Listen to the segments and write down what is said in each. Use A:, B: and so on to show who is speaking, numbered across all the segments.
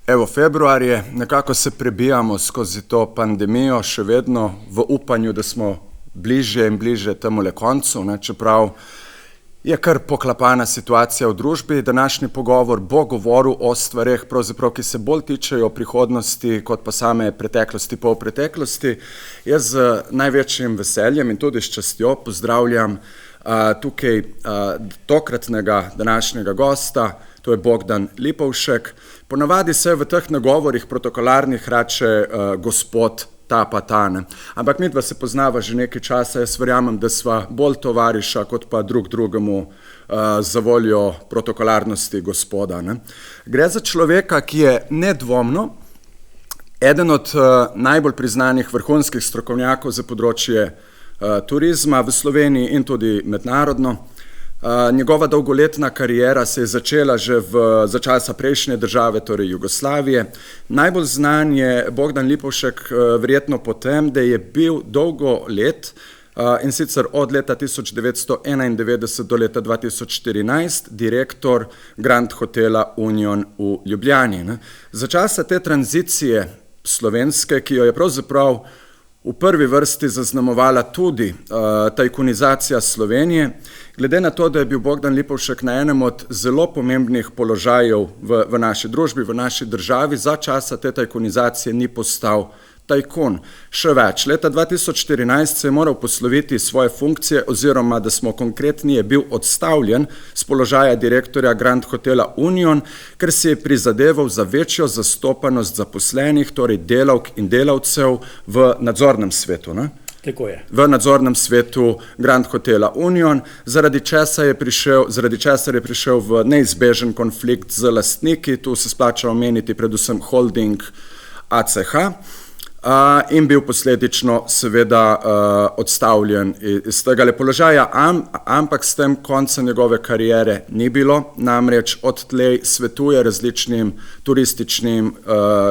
A: Evo, februar je, nekako se prebijamo skozi to pandemijo, še vedno v upanju, da smo bližje in bližje temule koncu, ne, čeprav je kar poklapana situacija v družbi. Današnji pogovor bo govoril o stvareh, pravzaprav, ki se bolj tičejo prihodnosti, kot pa same preteklosti, polpreteklosti. Jaz z največjim veseljem in tudi s častjo pozdravljam tukaj tokratnega današnjega gosta, to je Bogdan Lipovšek. Ponavadi se v teh nagovorih protokolarnih reče gospod ta pa ta, ne. Ampak midva se poznava že nekaj časa, jaz verjamem, da sva bolj tovariša, kot pa drug drugemu za voljo protokolarnosti gospoda, ne. Gre za človeka, ki je nedvomno eden od najbolj priznanih vrhunskih strokovnjakov za področje turizma v Sloveniji in tudi mednarodno. Njegova dolgoletna kariera se je začela že za časa prejšnje države, torej Jugoslavije. Najbolj znan je Bogdan Lipovšek verjetno po tem, da je bil dolgo let, in sicer od leta 1991 do leta 2014, direktor Grand Hotela Union v Ljubljani, ne. Za časa te tranzicije slovenske, ki jo je pravzaprav v prvi vrsti zaznamovala tudi tajkunizacija Slovenije, glede na to, da je bil Bogdan Lipovšek na enem od zelo pomembnih položajev v naši družbi, v naši državi, za časa te tajkunizacije ni postal tajkun. Še več, leta 2014 se je moral posloviti svoje funkcije, oziroma, da smo konkretni, je bil odstavljen z položaja direktorja Grand Hotela Union, ker si je prizadeval za večjo zastopanost zaposlenih, torej delavk in delavcev v nadzornem svetu, ne?
B: Tako je.
A: V nadzornem svetu Grand Hotela Union, zaradi česar je prišel v neizbežen konflikt z lastniki, tu se splača omeniti predvsem holding ACH, in bil posledično seveda odstavljen iz tega položaja, ampak s tem konca njegove kariere ni bilo, namreč odtlej svetuje različnim turističnim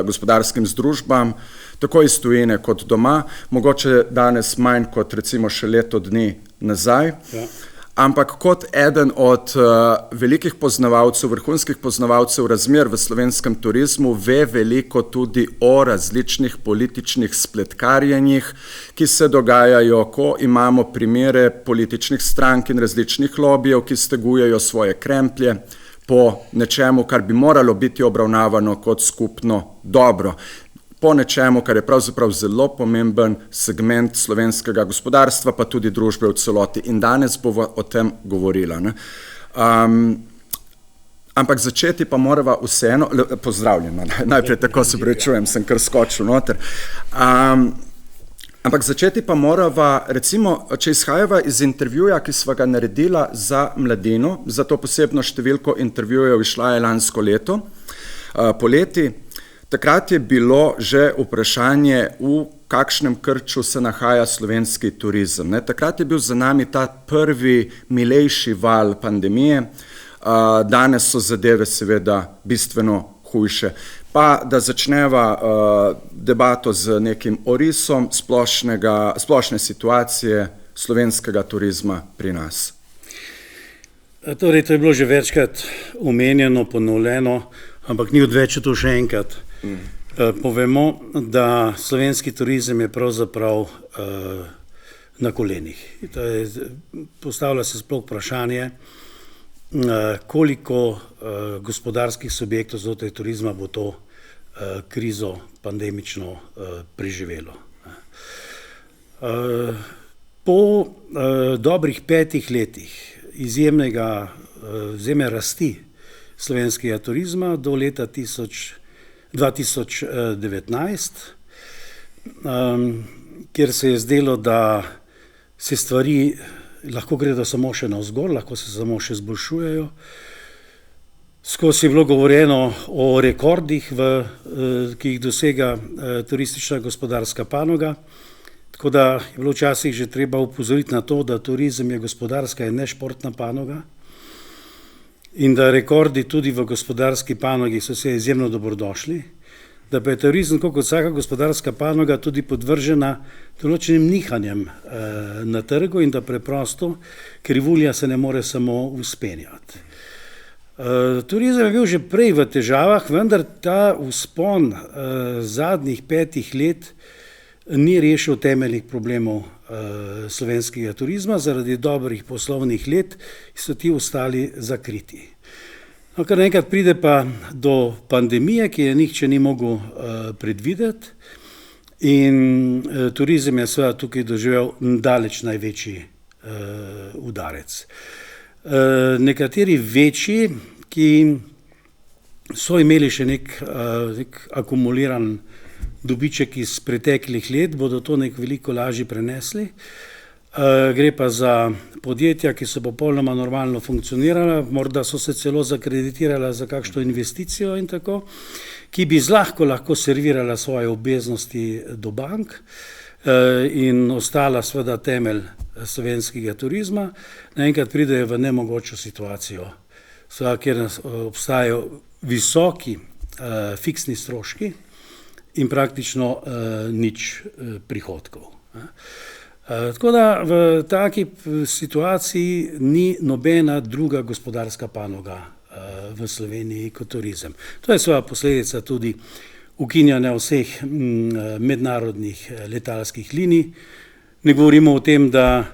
A: gospodarskim združbam, tako iz tujine kot doma, mogoče danes manj kot recimo še leto dni nazaj. Ja. Ampak kot eden od velikih poznavalcev, vrhunskih poznavalcev razmer v slovenskem turizmu, ve veliko tudi o različnih političnih spletkarjenjih, ki se dogajajo, ko imamo primere političnih strank in različnih lobijev, ki stegujejo svoje kremplje po nečemu, kar bi moralo biti obravnavano kot skupno dobro. Po nečemu, kar je pravzaprav zelo pomemben segment slovenskega gospodarstva, pa tudi družbe v celoti. In danes bova o tem govorila, ne. Ampak začeti pa morava vseeno, pozdravljena, najprej tako se prečujem, sem kar skočil noter. Ampak začeti pa morava, recimo, če izhajava iz intervjuja, ki sva ga naredila za Mladino, za to posebno številko intervjujev izšla je lansko leto, poleti. Takrat je bilo že vprašanje, v kakšnem krču se nahaja slovenski turizem, ne. Takrat je bil za nami ta prvi milejši val pandemije, danes so zadeve seveda bistveno hujše. Pa da začneva debato z nekim orisom splošne situacije slovenskega turizma pri nas.
B: Torej, to je bilo že večkrat omenjeno, ponovljeno, ampak ni odveč to še enkrat. Povemo, da slovenski turizem je pravzaprav na kolenih. Postavlja se sploh vprašanje, koliko gospodarskih subjektov znotraj turizma bo to krizo pandemično preživelo. Po dobrih 5 letih izjemne rasti slovenskega turizma do leta 2019, kjer se je zdelo, da se stvari lahko gredo samo še navzgor, lahko se samo še zboljšujejo. Skozi je bilo govorjeno o rekordih, ki jih dosega turistična gospodarska panoga, tako da je bilo včasih že treba opozoriti na to, da turizem je gospodarska in ne športna panoga, in da rekordi tudi v gospodarski panogi so se izjemno dobrodošli, da pa je turizem, kot vsaka gospodarska panoga, tudi podvržena določenim nihanjem na trgu in da preprosto krivulja se ne more samo vzpenjati. Turizem je bil že prej v težavah, vendar ta vzpon zadnjih 5 let ni rešil temeljnih problemov slovenskega turizma. Zaradi dobrih poslovnih let so ti ostali zakriti. No, kar naenkrat pride pa do pandemije, ki je nihče ni mogel predvideti, in turizem je seveda tukaj doživel daleč največji udarec. Nekateri večji, ki so imeli še nek akumuliran dobiček iz preteklih let, bodo to nek veliko lažje prenesli. Gre pa za podjetja, ki so popolnoma normalno funkcionirala, morda so se celo zakreditirala za kakšno investicijo in tako, ki bi zlahka lahko servirala svoje obveznosti do bank in ostala seveda temelj slovenskega turizma, naenkrat pridejo v nemogočo situacijo, kjer obstajajo visoki fiksni stroški in praktično nič prihodkov. Tako da v taki situaciji ni nobena druga gospodarska panoga v Sloveniji kot turizem. To je seveda posledica tudi ukinjanja vseh mednarodnih letalskih linij. Ne govorimo o tem, da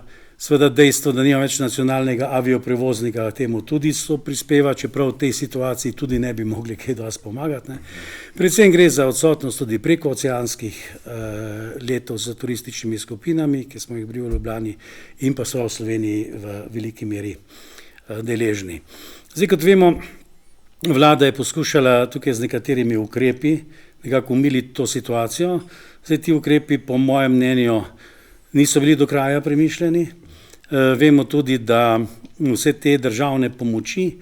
B: seveda dejstvo, da nima več nacionalnega avioprevoznika, temu tudi so prispeva, čeprav v tej situaciji tudi ne bi mogli kaj dosti pomagati. Predvsem gre za odsotnost tudi prekooceanskih letov z turističnimi skupinami, ki smo jih bili v Ljubljani in pa so v Sloveniji v veliki meri deležni. Zdaj, kot vemo, vlada je poskušala tukaj z nekaterimi ukrepi nekako umiliti to situacijo. Zdaj, ti ukrepi po mojem mnenju niso bili do kraja premišljeni. Vemo tudi, da vse te državne pomoči,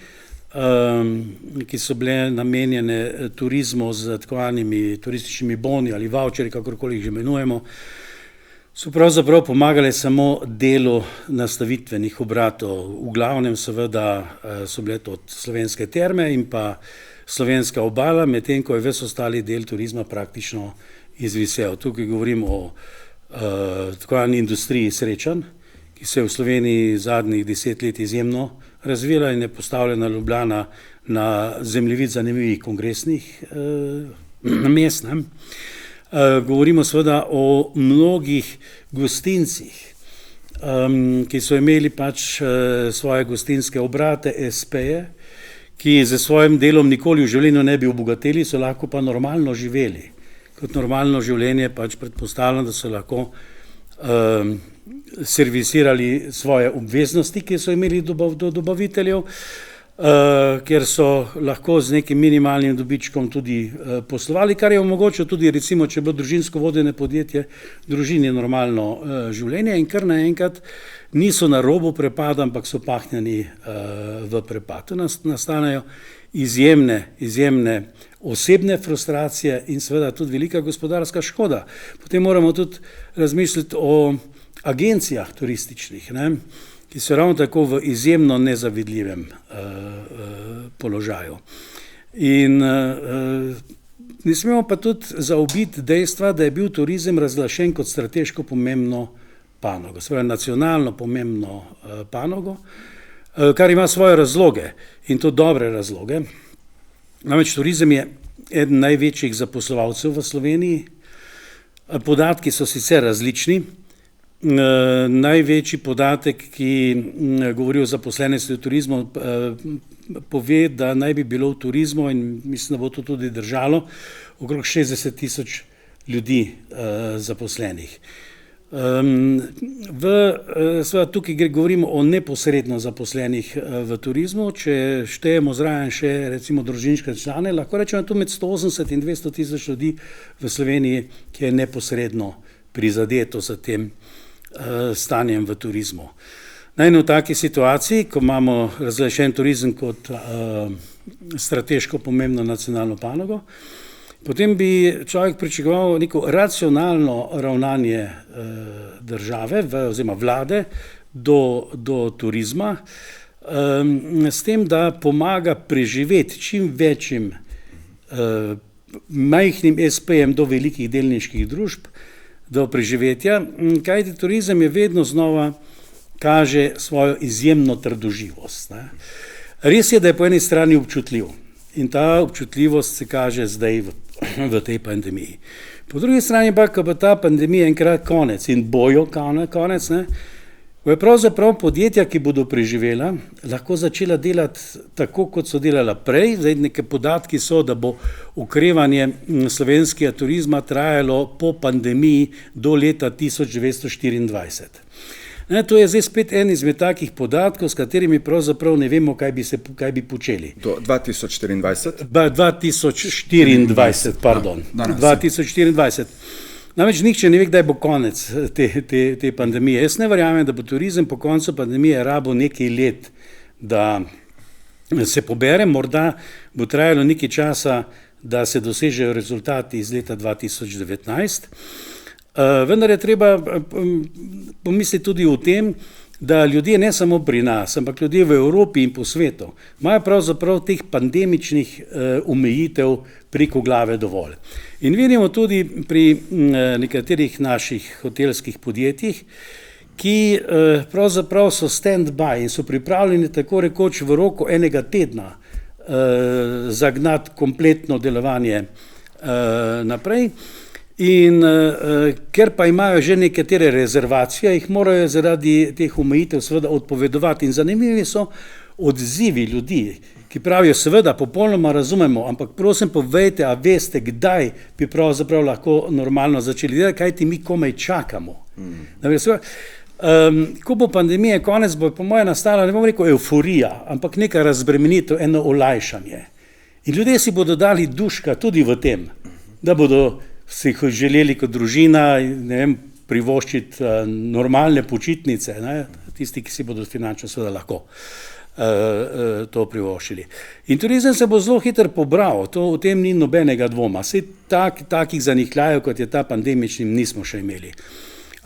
B: ki so bile namenjene turizmu z tako zvanimi turističnimi boni ali vavčerji, kakorkoli jih že imenujemo, so pravzaprav pomagale samo delu nastavitvenih obratov. V glavnem seveda so bile to slovenske terme in pa slovenska obala, medtem ko je ves ostali del turizma praktično izvisel. Tukaj govorim o tako zvani industriji srečanj, ki se je v Sloveniji zadnjih 10 let izjemno razvila in je postavljena Ljubljana na zemljevid zanimivih kongresnih mest. Govorimo seveda o mnogih gostincih, ki so imeli pač svoje gostinske obrate, SP-je, ki z svojim delom nikoli v življenju ne bi obogateli, so lahko pa normalno živeli. Kot normalno življenje pač predpostavljam, da so lahko servisirali svoje obveznosti, ki so imeli do dobaviteljev, kjer so lahko z nekim minimalnim dobičkom tudi poslovali, kar je omogočilo tudi, recimo, če je bilo družinsko vodene podjetje, družini normalno življenje in kar naenkrat niso na robu prepada, ampak so pahnjeni v prepad. Nastanejo izjemne osebne frustracije in seveda tudi velika gospodarska škoda. Potem moramo tudi razmisliti o agencijah turističnih, ki so ravno tako v izjemno nezavidljivem položaju. In ne smemo pa tudi zaobiti dejstva, da je bil turizem razglašen kot strateško pomembno panogo, seveda nacionalno pomembno panogo, kar ima svoje razloge in to dobre razloge. Namreč turizem je eden največjih zaposlovalcev v Sloveniji. Podatki so sicer različni. Največji podatek, ki govori o zaposlenosti v turizmu, pove, da naj bi bilo v turizmu, in mislim, da bo to tudi držalo, okrog 60 000 ljudi zaposlenih. Seveda tukaj govorimo o neposredno zaposlenih v turizmu. Če štejemo zraven še recimo družinske člane, lahko rečemo tu med 180 in 200 000 ljudi v Sloveniji, ki je neposredno prizadeto za tem stanjem v turizmu. V taki situaciji, ko imamo razglašen turizem kot strateško pomembno nacionalno panogo, potem bi človek pričakoval neko racionalno ravnanje države oziroma vlade do turizma, s tem, da pomaga preživeti čim večjim majhnim SP-jem do velikih delniških družb, do preživetja, kajti turizem je vedno znova kaže svojo izjemno trdoživost. Res je, da je po eni strani občutljiv in ta občutljivost se kaže zdaj v tej pandemiji. Po drugi strani pa, ko bo ta pandemija enkrat konec in bojo konec, bo je pravzaprav podjetja, ki bodo preživela, lahko začela delati tako, kot so delala prej. Zdaj neke podatki so, da bo okrevanje slovenskega turizma trajalo po pandemiji do leta 1924. To je zdaj spet en izmed takih podatkov, s katerimi pravzaprav ne vemo, kaj bi počeli.
A: Do 2024?
B: 2024, pardon. 2024. Namreč nihče ne ve, kdaj bo konec te pandemije. Jaz ne verjamem, da bo turizem po koncu pandemije rabil nekaj let, da se pobere, morda bo trajalo nekaj časa, da se dosežejo rezultati iz leta 2019. Vendar je treba pomisliti tudi o tem, da ljudje ne samo pri nas, ampak ljudje v Evropi in po svetu imajo pravzaprav teh pandemičnih omejitev preko glave dovolj. In vidimo tudi pri nekaterih naših hotelskih podjetjih, ki pravzaprav so stand-by in so pripravljeni tako rekoč v roku enega tedna zagnati kompletno delovanje naprej. In ker pa imajo že nekatere rezervacije, jih morajo zaradi teh omejitev seveda odpovedovati. In zanimivi so odzivi ljudi, ki pravijo, seveda popolnoma razumemo, ampak prosim povejte, a veste, kdaj bi pravzaprav lahko normalno začeli delati, kajti mi komaj čakamo. Ko bo pandemija konec, bo po moje nastala, ne bom rekel euforija, ampak neka razbremenitev, eno olajšanje. In ljudje si bodo dali duška tudi v tem, da bodo si jih želeli kot družina, privoščiti normalne počitnice, tisti, ki si bodo finančno seveda lahko to privoščili. In turizem se bo zelo hitro pobral, o tem ni nobenega dvoma. Saj takih zanihljajev, kot je ta pandemični, nismo še imeli.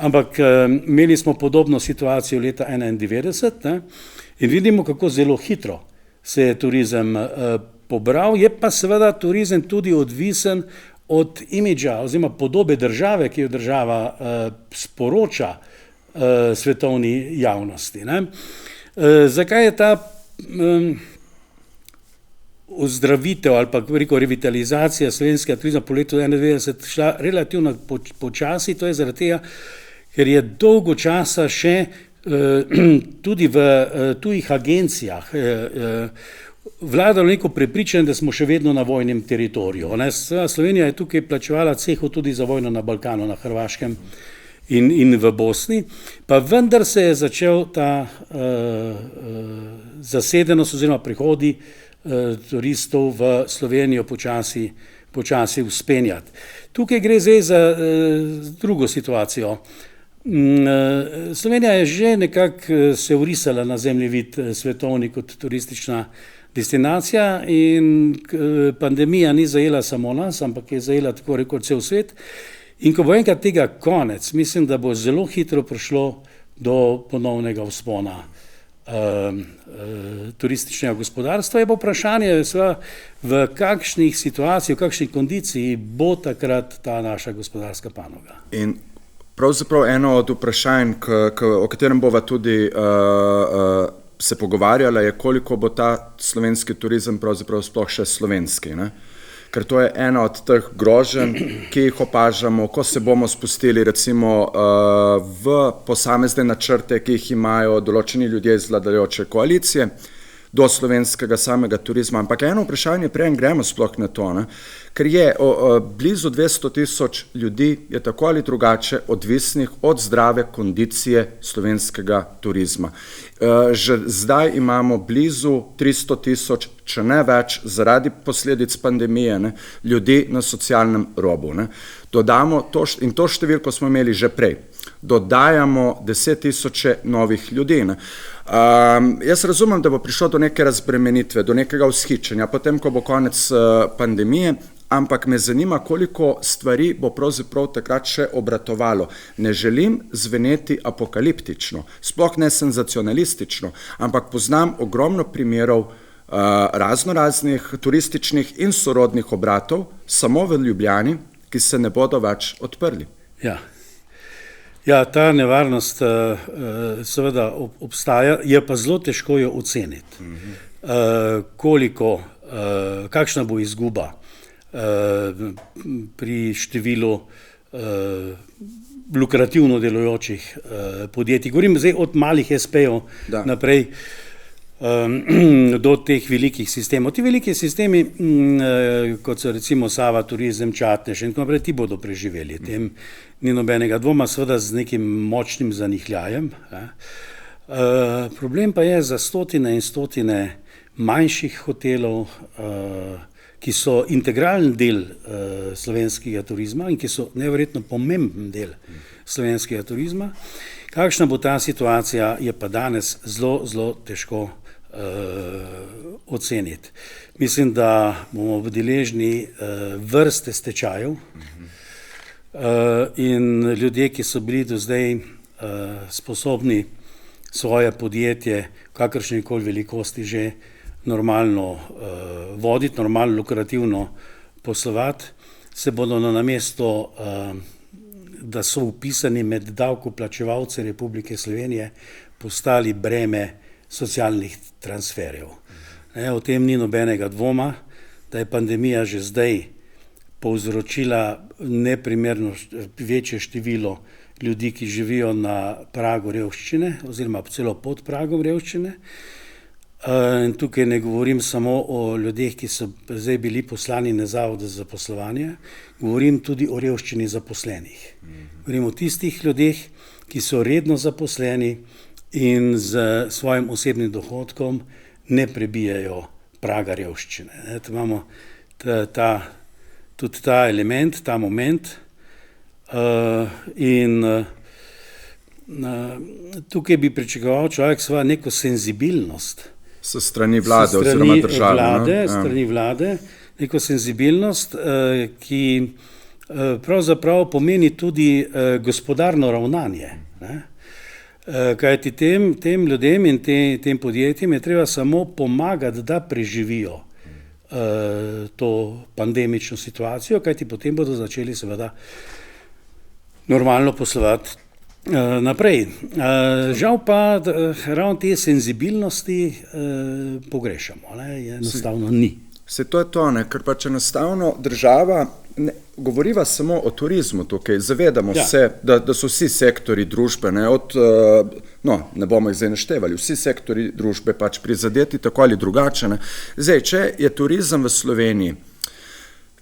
B: Ampak imeli smo podobno situacijo leta 1991 in vidimo, kako zelo hitro se je turizem pobral. Je pa seveda turizem tudi odvisen od imidža oziroma podobe države, ki jo država sporoča svetovni javnosti. Zakaj je ta ozdravitev ali pa revitalizacija slovenskega turizma po letu 1991 šla relativno počasi? To je zaradi tega, ker je dolgo časa še tudi v tujih agencijah vladalo neko prepričanje, da smo še vedno na vojnem teritoriju. Slovenija je tukaj plačevala ceho tudi za vojno na Balkanu, na Hrvaškem in v Bosni, pa vendar se je začel ta zasedenost oziroma prihodi turistov v Slovenijo počasi vzpenjati. Tukaj gre zdaj za drugo situacijo. Slovenija je že nekako se vrisala na zemljevid svetovni kot turistična destinacija in pandemija ni zajela samo nas, ampak je zajela tako rekoč cel svet. In ko bo enkrat tega konec, mislim, da bo zelo hitro prišlo do ponovnega vzpona turističnega gospodarstva. Je pa vprašanje, v kakšnih situacijah, v kakšni kondiciji bo takrat ta naša gospodarska panoga.
A: In pravzaprav eno od vprašanj, o katerem bova tudi se pogovarjala, je, koliko bo ta slovenski turizem pravzaprav sploh še slovenski. Ker to je ena od teh groženj, ki jih opažamo, ko se bomo spustili recimo v posamezne načrte, ki jih imajo določeni ljudje iz vladajoče koalicije, do slovenskega samega turizma. Ampak eno vprašanje, preden gremo sploh na to, ker je blizu 200.000 ljudi je tako ali drugače odvisnih od zdrave kondicije slovenskega turizma. Že zdaj imamo blizu 300.000, če ne več, zaradi posledic pandemije, ljudi na socialnem robu. Dodamo to, in to številko smo imeli že prej, dodajamo 10.000 novih ljudi. Jaz razumem, da bo prišlo do neke razbremenitve, do nekega vzhičenja, potem, ko bo konec pandemije, ampak me zanima, koliko stvari bo pravzaprav takrat še obratovalo. Ne želim zveneti apokaliptično, sploh ne senzacionalistično, ampak poznam ogromno primerov raznoraznih turističnih in sorodnih obratov samo v Ljubljani, ki se ne bodo več odprli.
B: Ja. Ja, ta nevarnost seveda obstaja, je pa zelo težko jo oceniti. Koliko, kakšna bo izguba pri številu lukrativno delujočih podjetij. Govorim zdaj od malih SP-jev naprej do teh velikih sistemov. Ti veliki sistemi, kot so recimo Sava Turizem, Čatež in tako naprej, ti bodo preživeli. Tem ni nobenega dvoma, seveda z nekim močnim zanihljajem. Problem pa je za stotine in stotine manjših hotelov, ki so integralen del slovenskega turizma in ki so neverjetno pomemben del slovenskega turizma. Kakšna bo ta situacija, je pa danes zelo, zelo težko oceniti. Mislim, da bomo deležni vrste stečajev in ljudje, ki so bili do zdaj sposobni svoje podjetje v kakršnikoli velikosti že normalno voditi, normalno lukrativno poslovati, se bodo namesto, da so vpisani med davkoplačevalce Republike Slovenije, postali breme socialnih transferjev. O tem ni nobenega dvoma, da je pandemija že zdaj povzročila neprimerno večje število ljudi, ki živijo na pragu revščine oziroma celo pod pragom revščine. In tukaj ne govorim samo o ljudeh, ki so zdaj bili poslani na Zavod za zaposlovanje, govorim tudi o revščini zaposlenih. Govorim o tistih ljudeh, ki so redno zaposleni in z svojim osebnim dohodkom ne prebijajo praga revščine. Imamo tudi ta element, ta moment in tukaj bi pričakoval človek svojo neko senzibilnost
A: s strani vlade oziroma države.
B: Strani vlade, neko senzibilnost, ki pravzaprav pomeni tudi gospodarno ravnanje. Kajti tem ljudem in tem podjetjem je treba samo pomagati, da preživijo to pandemično situacijo, kajti potem bodo začeli seveda normalno poslovati naprej. Žal pa ravno te senzibilnosti pogrešamo, enostavno ni.
A: Se to je to, ker pač enostavno država, govoriva samo o turizmu tukaj, zavedamo se, da so vsi sektori družbe, ne bomo jih zdaj naštevali, vsi sektori družbe pač prizadeti tako ali drugače. Zdaj, če je turizem v Sloveniji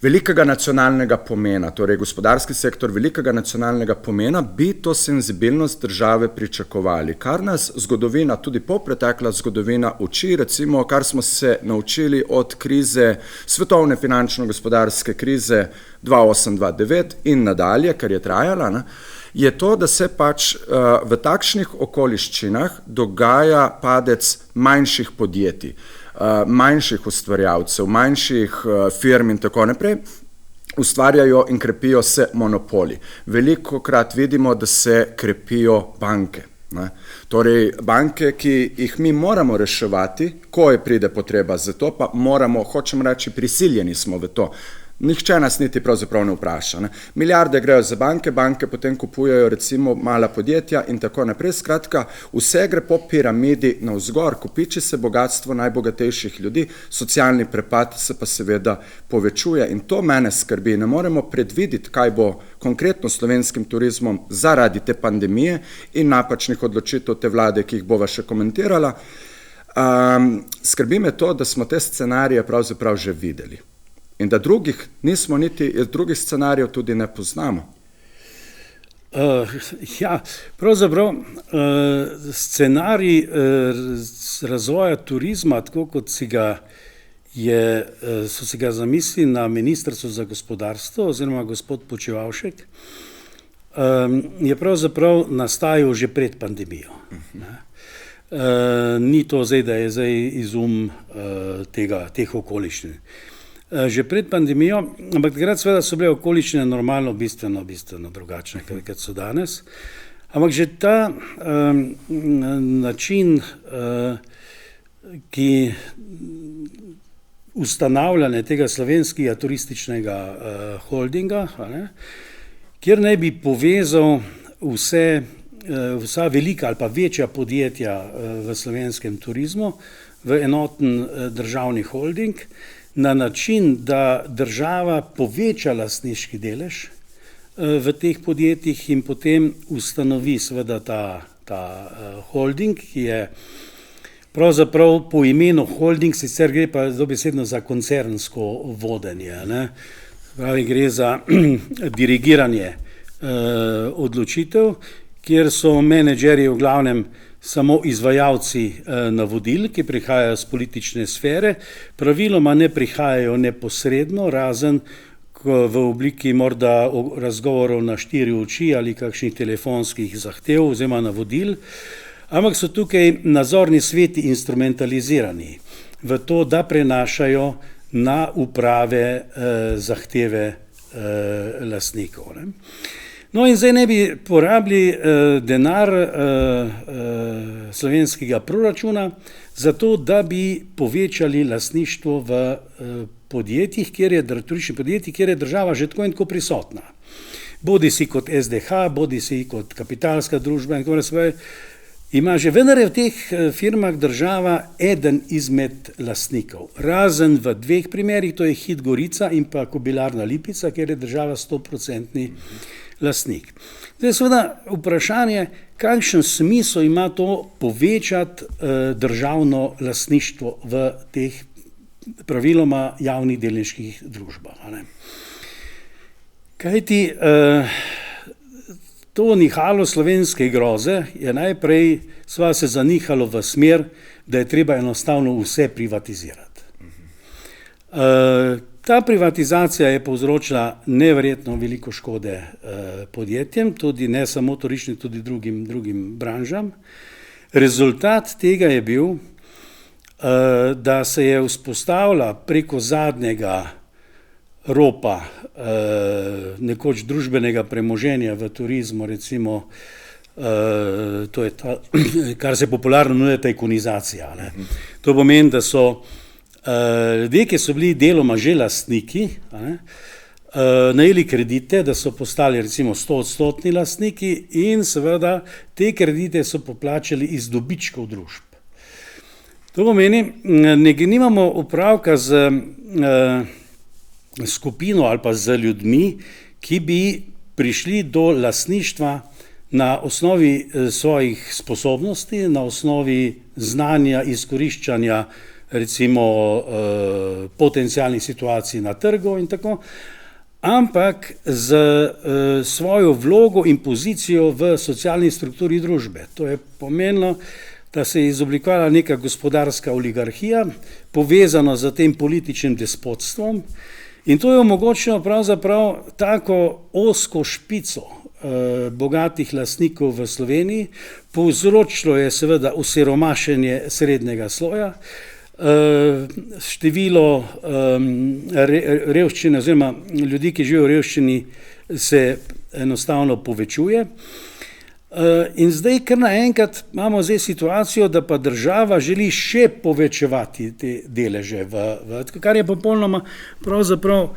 A: velikega nacionalnega pomena, torej gospodarski sektor velikega nacionalnega pomena, bi to senzibilnost države pričakovali. Kar nas zgodovina, tudi popretekla zgodovina uči, recimo, kar smo se naučili od krize, svetovne finančno-gospodarske krize 2008-2009 in nadalje, kar je trajala, je to, da se pač v takšnih okoliščinah dogaja padec manjših podjetij, manjših ustvarjalcev, manjših firm in tako naprej, ustvarjajo in krepijo se monopoli. Velikokrat vidimo, da se krepijo banke. Torej, banke, ki jih mi moramo reševati, ko pride potreba za to, pa moramo, hočem reči, prisiljeni smo v to. Nihče nas niti pravzaprav ne vpraša. Milijarde grejo za banke, banke potem kupujejo recimo mala podjetja in tako naprej. Skratka, vse gre po piramidi navzgor, kopiči se bogatstvo najbogatejših ljudi, socialni prepad se pa seveda povečuje in to mene skrbi. Ne moremo predvideti, kaj bo konkretno s slovenskim turizmom zaradi te pandemije in napačnih odločitev te vlade, ki jih bova še komentirala. Skrbi me to, da smo te scenarije pravzaprav že videli. In da drugih scenarijev tudi ne poznamo.
B: Pravzaprav scenarij razvoja turizma, tako kot so si ga zamislili na Ministrstvu za gospodarstvo oziroma gospod Počivalšek, je pravzaprav nastajal že pred pandemijo. Ni to zdaj, da je zdaj izum teh okoliščin. Že pred pandemijo, ampak takrat seveda so bile okoliščine normalno bistveno drugačne, kot so danes. Ampak že ta način, ki ustanavljanja tega slovenskega turističnega holdinga, kjer naj bi povezal vsa velika ali pa večja podjetja v slovenskem turizmu v enoten državni holding na način, da država poveča lastniški delež v teh podjetjih in potem ustanovi seveda ta holding, ki je pravzaprav po imenu holding, sicer gre pa dobesedno za koncernsko vodenje, ne. Pravi, gre za dirigiranje odločitev, kjer so menedžerji v glavnem samo izvajalci navodil, ki prihajajo z politične sfere, praviloma ne prihajajo neposredno, razen v obliki morda razgovorov na 4 oči ali kakšnih telefonskih zahtev oziroma navodil, ampak so tukaj nadzorni sveti instrumentalizirani v to, da prenašajo na uprave zahteve lastnikov. Ne. No in zdaj ne bi porabili denar slovenskega proračuna za to, da bi povečali lastništvo v podjetjih, turističnih podjetjih, kjer je država že tako in tako prisotna. Bodi si kot SDH, bodi si kot kapitalska družba in tako naprej. Ima že vendar je v teh firmah država eden izmed lastnikov. Razen v 2 primerih, to je Hit Gorica in pa Kobilarna Lipica, kjer je država 100% lastnik. Zdaj seveda vprašanje, kakšen smisel ima to povečati državno lastništvo v teh praviloma javnih delniških družbah. Kajti to nihalo slovenske groze je najprej sva se zanihalo v smer, da je treba enostavno vse privatizirati. Ta privatizacija je povzročila neverjetno veliko škode podjetjem, tudi ne samo turističnim, tudi drugim branžam. Rezultat tega je bil, da se je vzpostavila preko zadnjega ropa nekoč družbenega premoženja v turizmu, recimo, to je ta, kar se popularno imenuje tajkunizacija. Ne. To pomeni, da so ljudje, ki so bili deloma že lastniki, najeli kredite, da so postali recimo 100% lastniki in seveda te kredite so poplačali iz dobičkov družb. To pomeni, nimamo opravka z skupino ali pa z ljudmi, ki bi prišli do lastništva na osnovi svojih sposobnosti, na osnovi znanja, izkoriščanja recimo potencialnih situacij na trgu in tako, ampak z svojo vlogo in pozicijo v socialni strukturi družbe. To je pomenilo, da se je izoblikovala neka gospodarska oligarhija, povezano z tem političnim despotstvom, in to je omogočilo pravzaprav tako ozko špico bogatih lastnikov v Sloveniji, povzročilo je seveda osiromašenje srednjega sloja, število revščine oziroma ljudi, ki živijo v revščini, se enostavno povečuje. In zdaj kar naenkrat imamo zdaj situacijo, da pa država želi še povečevati te deleže, kar je popolnoma pravzaprav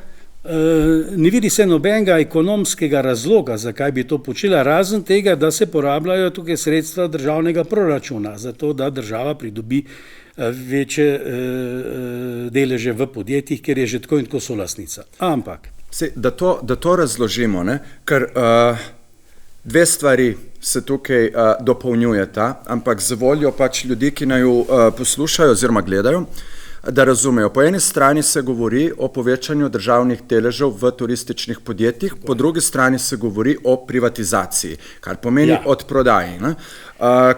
B: ne vidi se nobenega ekonomskega razloga, zakaj bi to počela, razen tega, da se porabljajo tukaj sredstva državnega proračuna, zato da država pridobi večje deleže v podjetjih, ker je že tako in tako solastnica. Ampak
A: da to razložimo, ne? Ker 2 stvari se tukaj dopolnjujeta, ampak z voljo pač ljudi, ki naju poslušajo oziroma gledajo, da razumejo. Po eni strani se govori o povečanju državnih deležev v turističnih podjetjih, po drugi strani se govori o privatizaciji, kar pomeni odprodaji.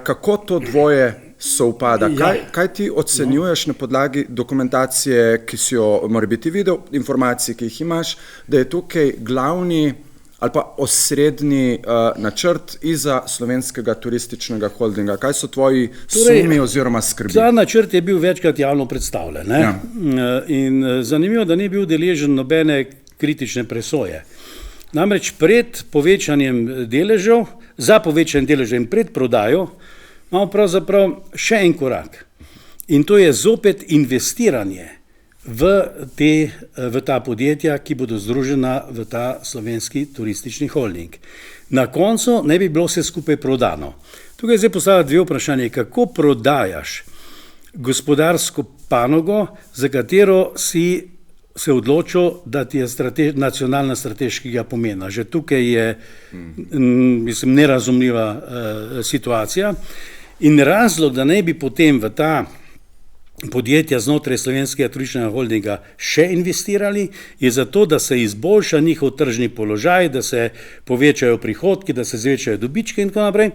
A: Kako to dvoje sovpada? Kaj ti ocenjuješ na podlagi dokumentacije, ki si jo mora biti videl, informacij, ki jih imaš, da je tukaj glavni ali pa osrednji načrt iza slovenskega turističnega holdinga? Kaj so tvoji sumi oziroma skrbi?
B: Ta načrt je bil večkrat javno predstavljen. Ja. In zanimivo, da ni bil deležen nobene kritične presoje. Namreč pred povečanjem deležev, za povečanjem deležev in pred prodajo, imamo pravzaprav še en korak. In to je zopet investiranje v ta podjetja, ki bodo združena v ta slovenski turistični holding. Na koncu ne bi bilo vse skupaj prodano. Tukaj zdaj postavlja dve vprašanje, kako prodajaš gospodarsko panogo, za katero si se odločil, da ti je nacionalna strateškega pomena. Že tukaj je mislim, nerazumljiva situacija in razlog, da ne bi potem v ta podjetja znotraj Slovenskega turističnega holdinga še investirali, je zato, da se izboljša njihov tržni položaj, da se povečajo prihodki, da se zvečajo dobičke in tako naprej.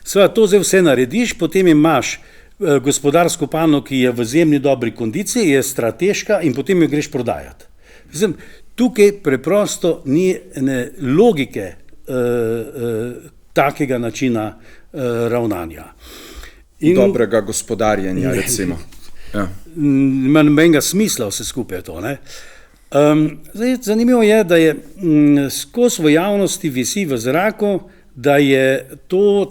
B: Seveda to zdaj vse narediš, potem imaš gospodarsko panogo, ki je v izjemni dobri kondiciji, je strateška in potem jo greš prodajati. Mislim, tukaj preprosto ni ene logike takega načina ravnanja.
A: Dobrega gospodarjenja, recimo. Ja.
B: Ima nobenega smisla vse skupaj to. Zdaj, zanimivo je, da je skozi v javnosti visi v zraku, da je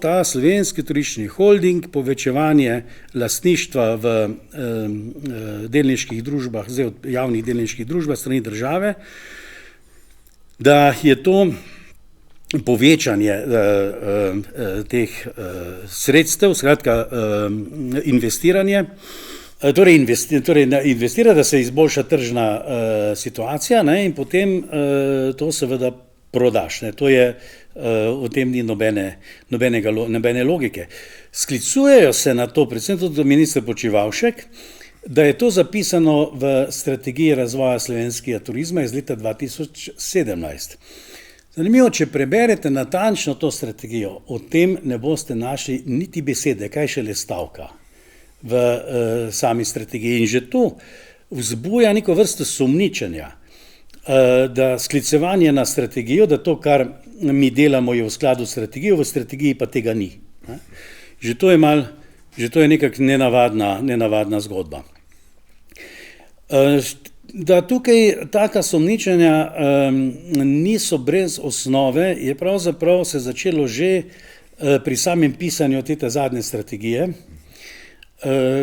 B: ta slovenski turistični holding, povečevanje lastništva v delniških družbah, zdaj od javnih delniških družbah strani države, da je to povečanje teh sredstev, skratka investiranje, torej investira, da se izboljša tržna situacija, ne, in potem to seveda prodaš. Ne. To je, v tem ni nobene logike. Sklicujejo se na to, predvsem tudi minister Počivalšek, da je to zapisano v strategiji razvoja slovenskega turizma iz leta 2017. Zanimivo, če preberete natančno to strategijo, o tem ne boste našli niti besede, kaj šele stavka v sami strategiji. In že to vzbuja neko vrsto sumničenja, da sklicevanje na strategijo, da to, kar mi delamo, je v skladu s strategijo, v strategiji pa tega ni. Že to je nekako nenavadna zgodba. Da tukaj taka sumničenja niso brez osnove, je pravzaprav se začelo že pri samem pisanju te zadnje strategije,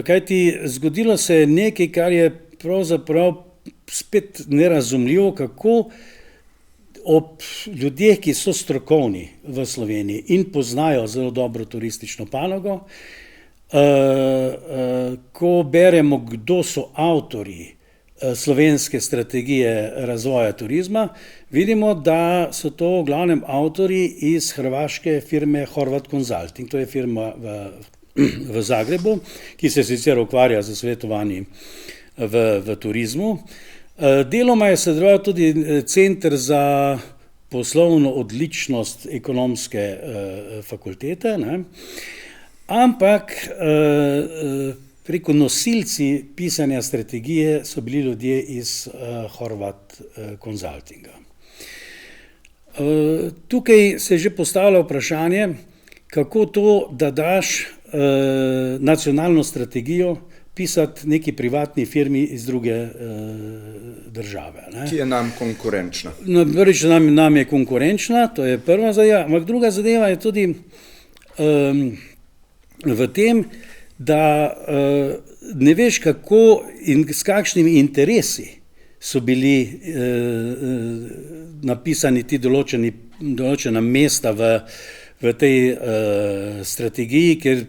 B: kajti zgodilo se je nekaj, kar je pravzaprav spet nerazumljivo, kako ob ljudeh, ki so strokovni v Sloveniji in poznajo zelo dobro turistično panogo, ko beremo, kdo so avtorji slovenske strategije razvoja turizma, vidimo, da so to v glavnem avtorji iz hrvaške firme Horvat Consulting. To je firma v Zagrebu, ki se sicer ukvarja z svetovanji v turizmu. Deloma je sodeloval tudi Center za poslovno odličnost ekonomske fakultete, ne? Ampak preko nosilci pisanja strategije so bili ljudje iz Horvat Consultinga. Tukaj se že postavlja vprašanje, kako to, da daš nacionalno strategijo pisati neki privatni firmi iz druge države. Ne?
A: Ki je nam konkurenčna.
B: Prvič, nam je konkurenčna, to je prva zadeva, ampak druga zadeva je tudi v tem, da ne veš, kako in s kakšnimi interesi so bili napisani ti določena mesta v tej strategiji, ker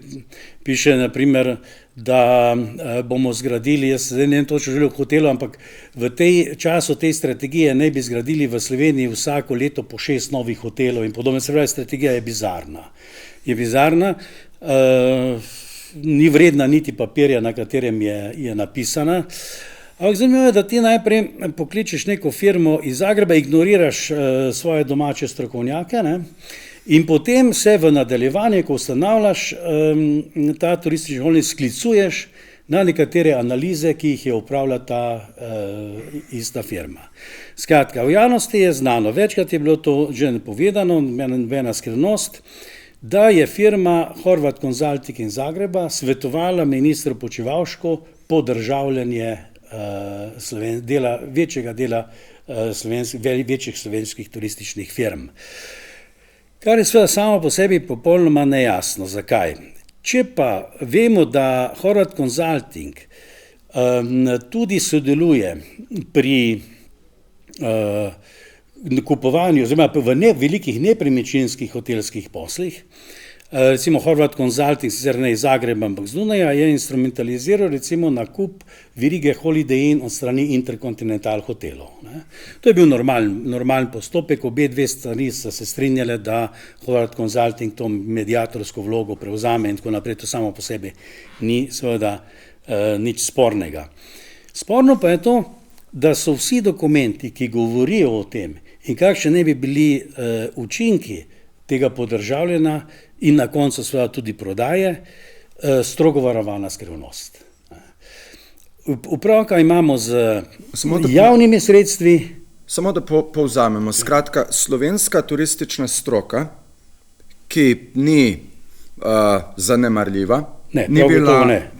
B: piše naprimer, da bomo zgradili, jaz ne vem točno želel hotelu, ampak v tej času tej strategije naj bi zgradili v Sloveniji vsako leto po 6 novih hotelov in podobno. Se pravi, strategija je bizarna. Je bizarna, ni vredna niti papirja, na katerem je napisana. Ampak zanimivo je, da ti najprej pokličeš neko firmo iz Zagreba, ignoriraš svoje domače strokovnjake, ne? In potem se v nadaljevanje, ko ustanavljaš ta turistični holding, sklicuješ na nekatere analize, ki jih je opravila ta ista firma. Skratka, v javnosti je znano, večkrat je bilo to že povedano, nobena skrivnost, da je firma Horvat Consulting iz Zagreba svetovala ministru Počivalšku podržavljanje večjega dela večjih slovenskih turističnih firm. Kar je seveda samo po sebi popolnoma nejasno. Zakaj? Če pa vemo, da Horvat Consulting tudi sodeluje pri kupovanju, oziroma v velikih nepremičninskih hotelskih poslih. Recimo Horvat Consulting, sicer ne iz Zagreba, ampak z Dunaja, je instrumentaliziral recimo nakup verige Holiday Inn od strani Intercontinental hotelov. To je bil normalen postopek, dve strani so se strinjale, da Horvat Consulting to mediatorsko vlogo prevzame in tako naprej, to samo po sebi ni seveda nič spornega. Sporno pa je to, da so vsi dokumenti, ki govorijo o tem in kakšne ne bi bili učinki tega podržavljena in na koncu seveda tudi prodaje, strogo varovana skrivnost. Upravka imamo z javnimi sredstvi.
A: Samo da povzamemo, skratka, slovenska turistična stroka, ki ni zanemarljiva,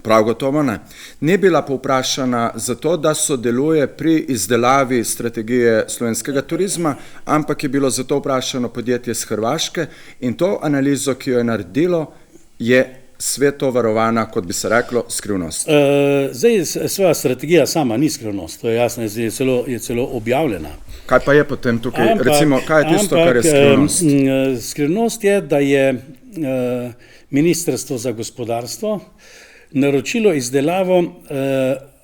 A: prav gotovo ne, ni bila povprašana za to, da sodeluje pri izdelavi strategije slovenskega turizma, ampak je bilo za to vprašano podjetje z Hrvaške in to analizo, ki jo je naredilo, je sveto varovana, kot bi se reklo, skrivnost.
B: Zdaj, svoja strategija sama ni skrivnost, to je jasno, je celo objavljena.
A: Kaj pa je potem tukaj, recimo, kaj je tisto, kar je skrivnost?
B: Skrivnost je, da je Ministrstvo za gospodarstvo naročilo izdelavo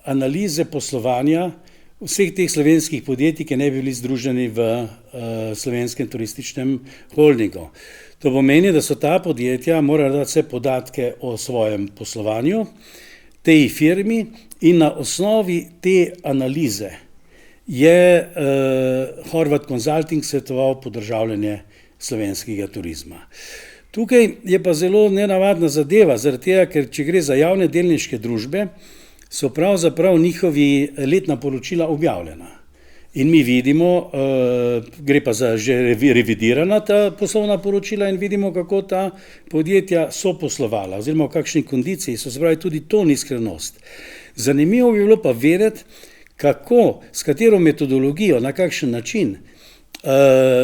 B: analize poslovanja vseh teh slovenskih podjetij, ki ne bi bili združeni v slovenskem turističnem holdingu. To pomeni, da so ta podjetja morala dati vse podatke o svojem poslovanju, tej firmi in na osnovi te analize je Horvat Consulting svetoval podržavljanje slovenskega turizma. Tukaj je pa zelo nenavadna zadeva, zaradi tega, ker če gre za javne delniške družbe, so pravzaprav njihovi letna poročila objavljena. In mi vidimo, gre pa za že revidirana ta poslovna poročila in vidimo, kako ta podjetja so poslovala, oziroma v kakšni kondiciji so, se pravi, tudi to ni skrivnost. Zanimivo bi bilo pa vedeti, kako, s katero metodologijo, na kakšen način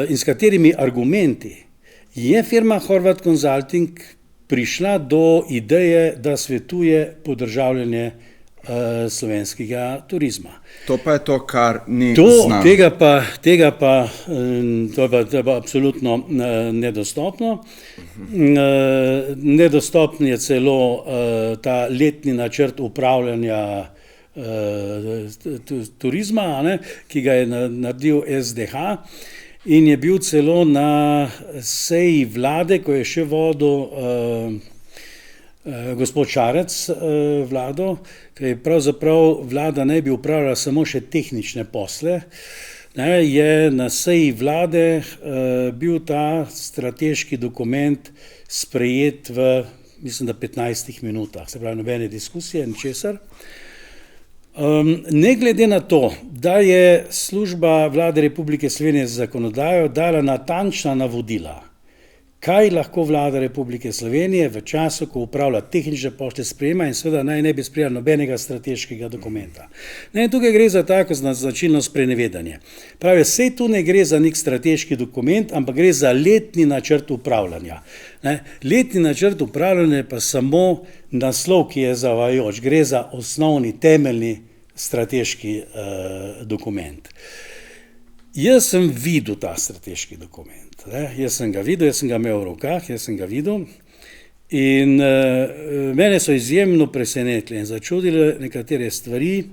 B: in s katerimi argumenti je firma Horvat Consulting prišla do ideje, da svetuje podržavljanje slovenskega turizma.
A: To pa je to, kar ni znano.
B: Tega pa je absolutno nedostopno. Nedostopen je celo ta letni načrt upravljanja turizma, ki ga je naredil SDH. In je bil celo na seji vlade, ko je še vodil gospod Šarec vlado, ker je pravzaprav vlada ne bi upravljala samo še tehnične posle, je na seji vlade bil ta strateški dokument sprejet v, mislim, da 15 minutah, se pravi nobene diskusije, ničesar. Ne glede na to, da je služba Vlade Republike Slovenije za zakonodajo dala natančna navodila, kaj lahko Vlada Republike Slovenije v času, ko upravlja tehnične pošte, sprejema in seveda naj ne bi sprejela nobenega strateškega dokumenta. Tukaj gre za tako značilno sprenevedanje. Pravi, sej tu ne gre za nek strateški dokument, ampak gre za letni načrt upravljanja. Letni načrt upravljanja je pa samo naslov, ki je zavajajoč. Gre za osnovni, temeljni strateški dokument. Jaz sem videl ta strateški dokument. Jaz sem ga imel v rokah, in mene so izjemno presenetili in začudile nekatere stvari,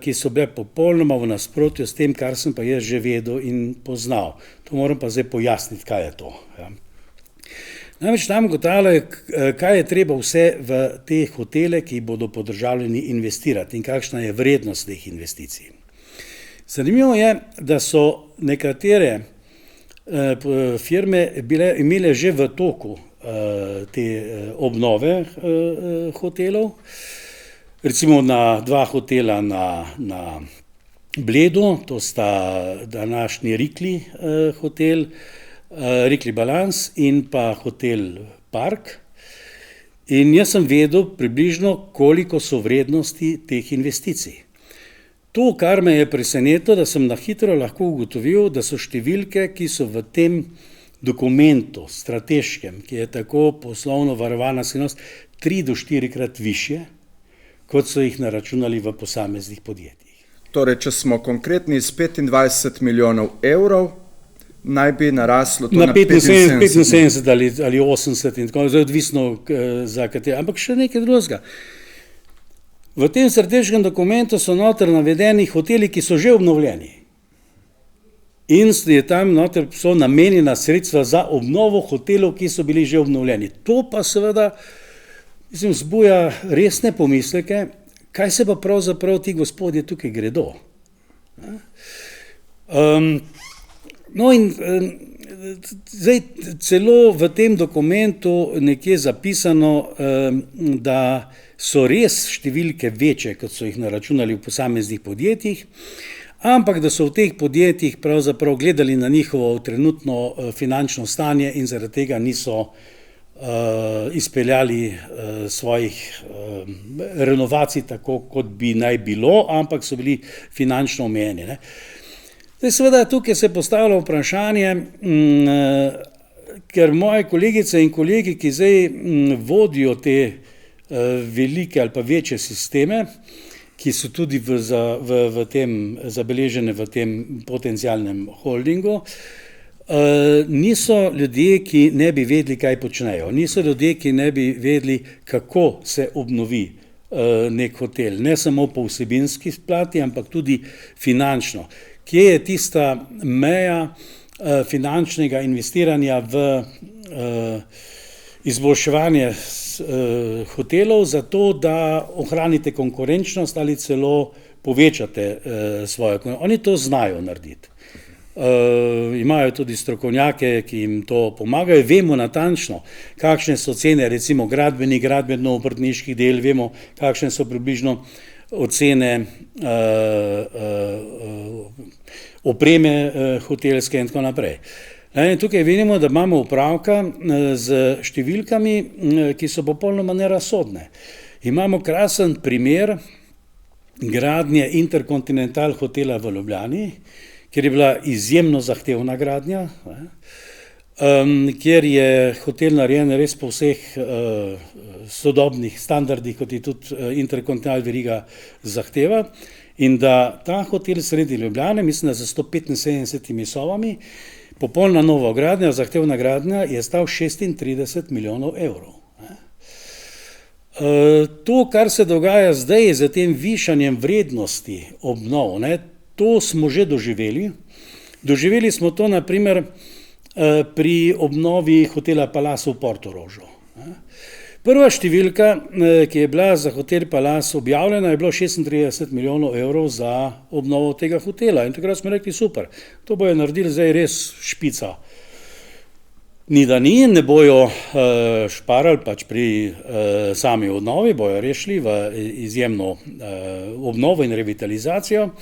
B: ki so bile popolnoma v nasprotju s tem, kar sem pa jaz že vedel in poznal. To moram pa zdaj pojasniti, kaj je to. Namreč tam ugotavljajo, kaj je treba vse v te hotele, ki bodo podržavljeni, investirati in kakšna je vrednost teh investicij. Zanimivo je, da so nekatere firme imele že v toku te obnove hotelov, recimo na 2 hotela na Bledu, to sta današnji Rikli hotel, Rikli Balans in pa hotel Park. In jaz sem vedel približno, koliko so vrednosti teh investicij. To, kar me je presenetilo, da sem na hitro lahko ugotovil, da so številke, ki so v tem dokumentu strateškem, ki je tako poslovno varovana skrivnost, 3 do 4 krat višje, kot so jih naračunali v posameznih podjetjih.
A: Torej, če smo konkretni, iz 25 milijonov evrov naj bi naraslo to na
B: 75 ali 80 in tako, zdaj odvisno za katero, ampak še nekaj drugega. V tem strateškem dokumentu so noter navedeni hoteli, ki so že obnovljeni. In je tam noter so namenjena sredstva za obnovo hotelov, ki so bili že obnovljeni. To pa seveda, mislim, zbuja resne pomisleke, kaj se pa pravzaprav ti gospodje tukaj gredo. No in zdaj celo v tem dokumentu nekje zapisano, da so res številke večje, kot so jih naračunali v posameznih podjetjih, ampak da so v teh podjetjih pravzaprav gledali na njihovo trenutno finančno stanje in zaradi tega niso izpeljali svojih renovacij tako, kot bi naj bilo, ampak so bili finančno omejeni. Zdaj, seveda, tukaj se postavlja vprašanje, ker moje kolegice in kolegi, ki zdaj vodijo te velike ali pa večje sisteme, ki so tudi zabeležene v tem potencialnem holdingu, niso ljudje, ki ne bi vedeli, kaj počnejo. Niso ljudje, ki ne bi vedeli, kako se obnovi nek hotel. Ne samo po vsebinski plati, ampak tudi finančno. Kje je tista meja finančnega investiranja v izboljševanje hotelov, zato da ohranite konkurenčnost ali celo povečate svojo. Oni to znajo narediti. Imajo tudi strokovnjake, ki jim to pomagajo. Vemo natančno, kakšne so cene, recimo gradbeno-obrtniških del, vemo, kakšne so približno ocene opreme hotelske in tako naprej. Tukaj vidimo, da imamo opravka z številkami, ki so popolnoma nerazsodne. Imamo krasen primer gradnje Intercontinental hotela v Ljubljani, kjer je bila izjemno zahtevna gradnja, kjer je hotel narejen res po vseh sodobnih standardih, kot je tudi Intercontinental veriga zahteva, in da ta hotel sredi Ljubljane, mislim, da za 175 sobami, popolna nova gradnja, zahtevna gradnja, je stal 36 milijonov evrov. To, kar se dogaja zdaj z tem višanjem vrednosti obnov, to smo že doživeli. Doživeli smo to, na primer, pri obnovi hotela Palace v Portorožu. Prva številka, ki je bila za hotel Palace objavljena, je bilo 36 milijonov evrov za obnovo tega hotela. In takrat smo rekli, super, to bojo naredili zdaj res špica. Ni da ni, ne bojo šparali pač pri sami obnovi, bojo rešili v izjemno obnovo in revitalizacijo.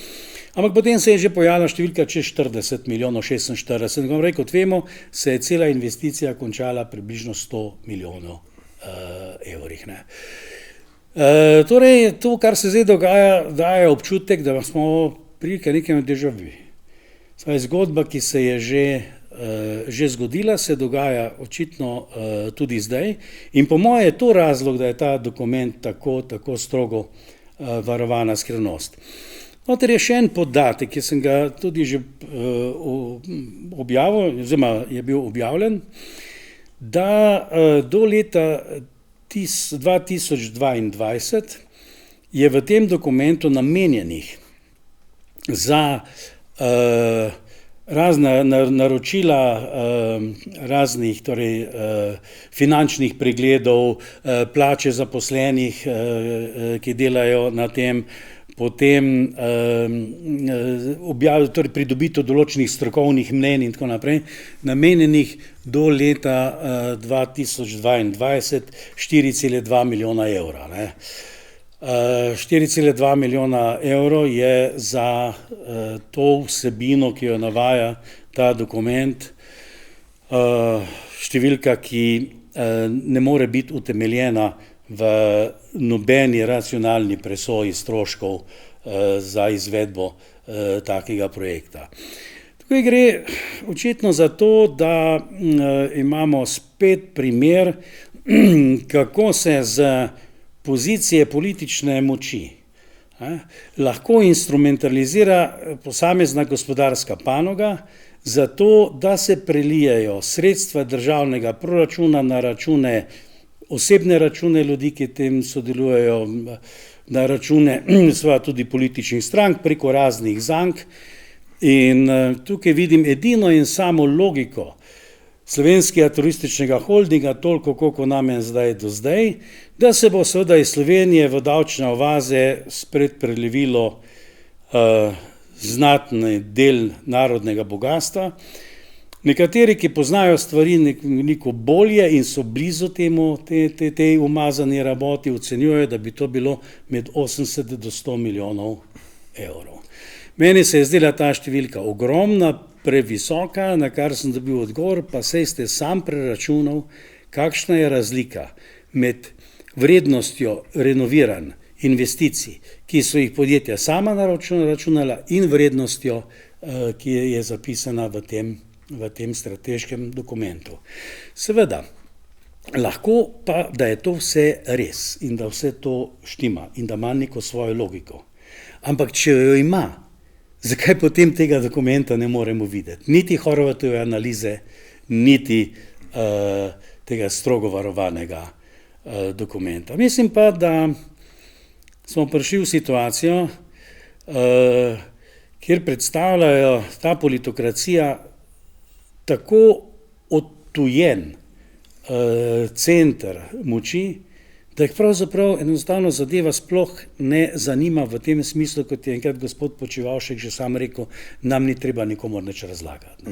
B: Ampak potem se je že pojavila številka čez 40 milijonov, 46. Kot vemo, se je cela investicija končala približno 100 milijonov evrih. Torej, to, kar se zdaj dogaja, daje občutek, da smo pri nekem déjà vu. Zgodba, ki se je že zgodila, se dogaja očitno tudi zdaj. In po moje je to razlog, da je ta dokument tako strogo varovana skrivnost. Noter je še en podatek, ki sem ga tudi že objavil, oziroma je bil objavljen, da do leta 2022 je v tem dokumentu namenjenih za razna naročila raznih finančnih pregledov, plače zaposlenih, ki delajo na tem, potem pridobitev določenih strokovnih mnenj in tako naprej, namenjenih do leta 2022 4,2 milijona evra. 4,2 milijona evrov je za to vsebino, ki jo navaja ta dokument, številka, ki ne more biti utemeljena v nobeni racionalni presoji stroškov za izvedbo takega projekta. Tukaj gre očitno za to, da imamo spet primer, kako se z pozicije politične moči lahko instrumentalizira posamezna gospodarska panoga zato, da se prelijajo sredstva državnega proračuna na račune, osebne račune ljudi, ki tem sodelujejo, na račune seveda tudi političnih strank preko raznih zank. In tukaj vidim edino in samo logiko slovenskega turističnega holdinga, toliko koliko nam je zdaj do zdaj, da se bo seveda iz Slovenije v davčne oaze spet prelevilo znatni del narodnega bogatstva. Nekateri, ki poznajo stvari nekoliko bolje in so blizu temu, tej umazani raboti, ocenjujejo, da bi to bilo med 80 do 100 milijonov evrov. Meni se je zdela ta številka ogromna, previsoka, na kar sem dobil odgovor, pa saj ste sam preračunal, kakšna je razlika med vrednostjo renoviranj investicij, ki so jih podjetja sama računala, in vrednostjo, ki je zapisana v tem strateškem dokumentu. Seveda, lahko pa, da je to vse res in da vse to štima in da ima neko svojo logiko. Ampak če jo ima, zakaj potem tega dokumenta ne moremo videti? Niti Horvatove analize, niti tega strogo varovanega dokumenta. Mislim pa, da smo prišli v situacijo, kjer predstavljajo ta politokracija tako odtujen center moči, da jih pravzaprav enostavno zadeva sploh ne zanima v tem smislu, kot je enkrat gospod Počivalšek že sam rekel, nam ni treba nikomor nič razlagati.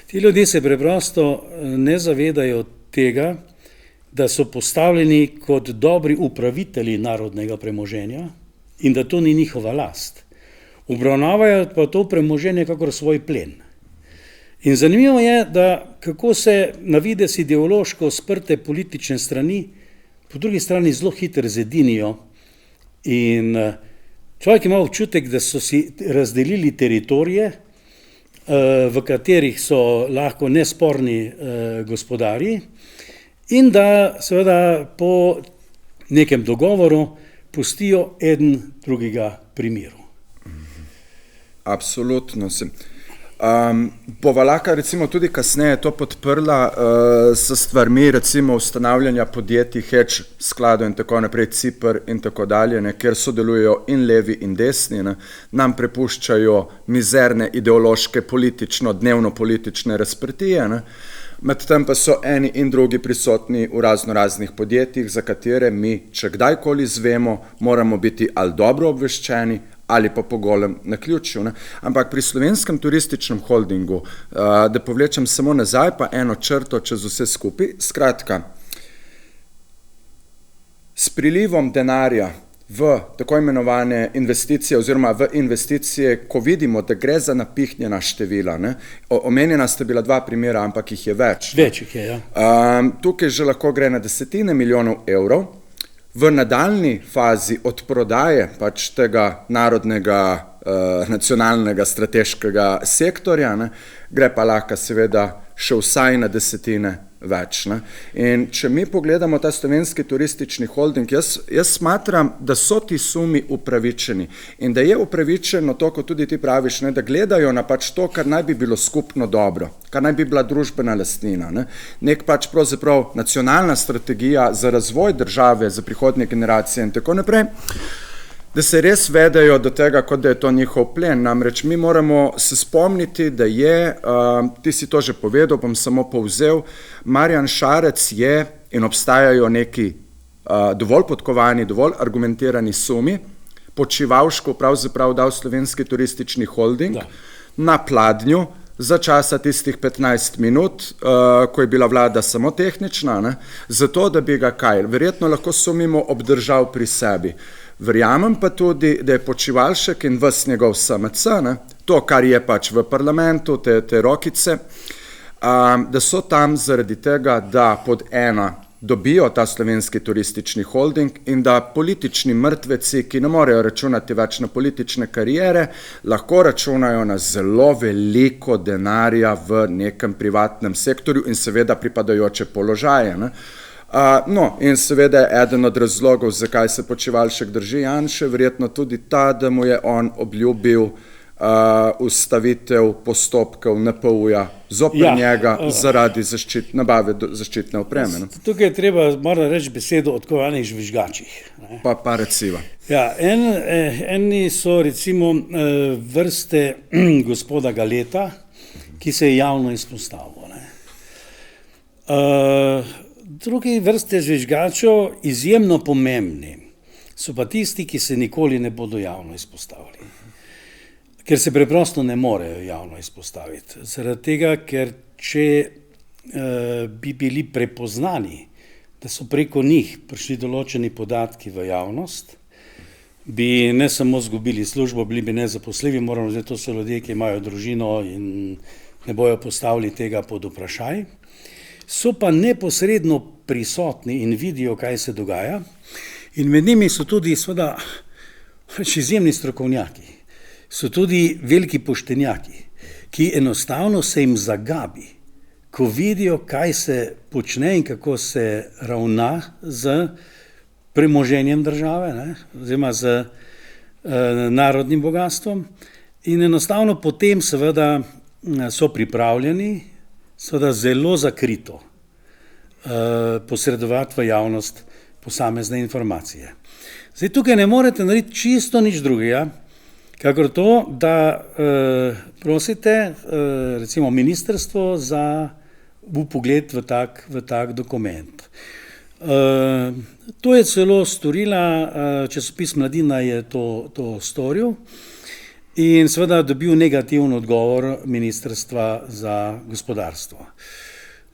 B: Ti ljudje se preprosto ne zavedajo tega, da so postavljeni kot dobri upravitelji narodnega premoženja in da to ni njihova last. Obravnavajo pa to premoženje kakor svoj plen. In zanimivo je, da kako se na videz ideološko sprte politične strani, po drugi strani zelo hitro zedinijo in človek ima občutek, da so si razdelili teritorije, v katerih so lahko nesporni gospodarji in da seveda po nekem dogovoru pustijo eden drugega pri miru.
A: Absolutno. Bova lahko recimo tudi kasneje to podprla s stvarmi recimo ustanavljanja podjetij, hedge skladov in tako naprej, Cipr in tako dalje, kjer sodelujejo in levi in desni, nam prepuščajo mizerne ideološke politično, dnevno politične razprtije, medtem pa so eni in drugi prisotni v raznih podjetjih, za katere mi, če kdajkoli zvemo, moramo biti ali dobro obveščeni ali pa po golem naključju. Ampak pri Slovenskem turističnem holdingu, da povlečem samo nazaj, pa eno črto čez vse skupaj, skratka, s prilivom denarja v tako imenovane investicije oziroma v investicije, ko vidimo, da gre za napihnjena števila. Omenjena sta bila dva primera, ampak jih je več.
B: Več jih je, ja.
A: Tukaj že lahko gre na desetine milijonov evrov. V nadaljni fazi odprodaje pač tega narodnega, nacionalnega strateškega sektorja, gre pa lahko seveda še vsaj na desetine več. In če mi pogledamo ta slovenski turistični holding, jaz smatram, da so ti sumi upravičeni in da je upravičeno to, kot tudi ti praviš, da gledajo na pač to, kar naj bi bilo skupno dobro, kar naj bi bila družbena lastnina. Nek pač pravzaprav nacionalna strategija za razvoj države, za prihodnje generacije in tako naprej, da se res vedajo do tega, kot da je to njihov plen. Namreč mi moramo se spomniti, da je, ti si to že povedal, bom samo povzel, Marjan Šarec je in obstajajo neki dovolj podkovani, dovolj argumentirani sumi, Počivalšku pravzaprav dal Slovenski turistični holding na pladnju za časa tistih 15 minut, ko je bila vlada samo tehnična, zato da bi ga kaj, verjetno lahko sumimo, obdržal pri sebi. Verjamem pa tudi, da je Počivalšek in ves njegov SMC, to, kar je pač v parlamentu, te rokice, da so tam zaradi tega, da pod ena dobijo ta slovenski turistični holding in da politični mrtveci, ki ne morejo računati več na politične karijere, lahko računajo na zelo veliko denarja v nekem privatnem sektorju in seveda pripadajoče položaje. No, in seveda je eden od razlogov, zakaj se Počivalšek drži Janše, verjetno tudi ta, da mu je on obljubil ustavitev postopkov NPU-ja zoper njega zaradi nabave zaščitne opreme.
B: Tukaj je treba, moram reči, besedo o tako zvanih žvižgačih.
A: Pa reciva.
B: Ja, eni so recimo vrste gospoda Galeta, ki se je javno izpostavil. Drugi vrste žvižgačev, izjemno pomembni, so pa tisti, ki se nikoli ne bodo javno izpostavili. Ker se preprosto ne morejo javno izpostaviti. Zaradi tega, ker če bi bili prepoznani, da so preko njih prišli določeni podatki v javnost, bi ne samo izgubili službo, bili bi nezaposljivi, moramo zdaj, to so ljudje, ki imajo družino in ne bojo postavili tega pod vprašaj. So pa neposredno prisotni in vidijo, kaj se dogaja, in med njimi so tudi seveda izjemni strokovnjaki. So tudi veliki poštenjaki, ki enostavno se jim zagabi, ko vidijo, kaj se počne in kako se ravna z premoženjem države, oziroma z narodnim bogatstvom, in enostavno potem seveda so pripravljeni seveda zelo zakrito posredovati v javnost posamezne informacije. Zdaj tukaj ne morete narediti čisto nič drugega, kakor to, da prosite recimo ministrstvo za vpogled v tak dokument. To je celo storila, časopis Mladina je to storil in seveda dobil negativen odgovor ministrstva za gospodarstvo.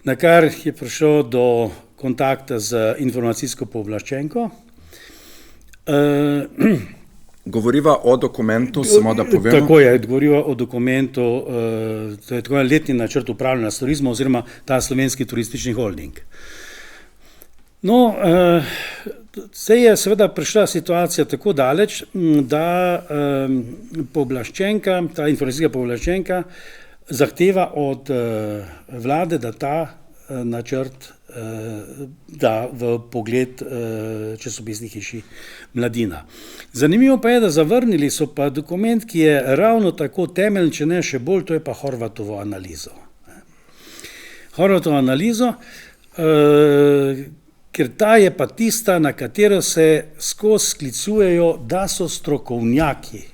B: Na kar je prišel do kontakta z informacijsko pooblaščenko.
A: Govoriva o dokumentu, samo da povemo.
B: Tako je, govoriva o dokumentu, to je tako letni načrt upravljanja s turizmom oziroma ta slovenski turistični holding. No, se je seveda prišla situacija tako daleč, da pooblaščenka, ta informacijska pooblaščenka zahteva od vlade, da ta načrt da v pogled časopisni hiši Mladina. Zanimivo pa je, da zavrnili so pa dokument, ki je ravno tako temeljen, če ne še bolj, to je pa Horvatovo analizo. Horvatovo analizo, ker ta je pa tista, na katero se skozi sklicujejo, da so strokovnjaki.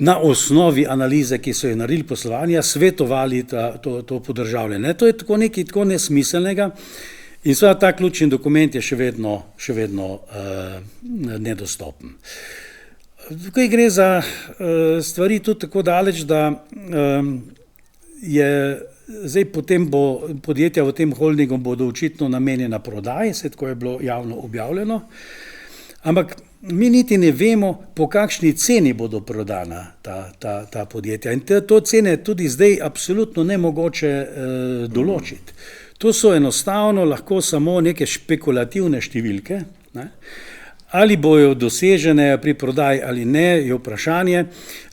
B: Na osnovi analize, ki so jo naredili poslovanja, svetovali to podržavljanje. To je tako nekaj tako nesmiselnega in seveda ta ključni dokument je še vedno nedostopen. Tukaj gre za stvari tudi tako daleč, da je zdaj potem bo podjetja v tem holdingu bodo očitno namenjena prodaji, se tako je bilo javno objavljeno, ampak mi niti ne vemo, po kakšni ceni bodo prodana ta podjetja. In to cene tudi zdaj absolutno nemogoče določiti. To so enostavno lahko samo neke špekulativne številke. Ali bojo dosežene pri prodaji ali ne, je vprašanje.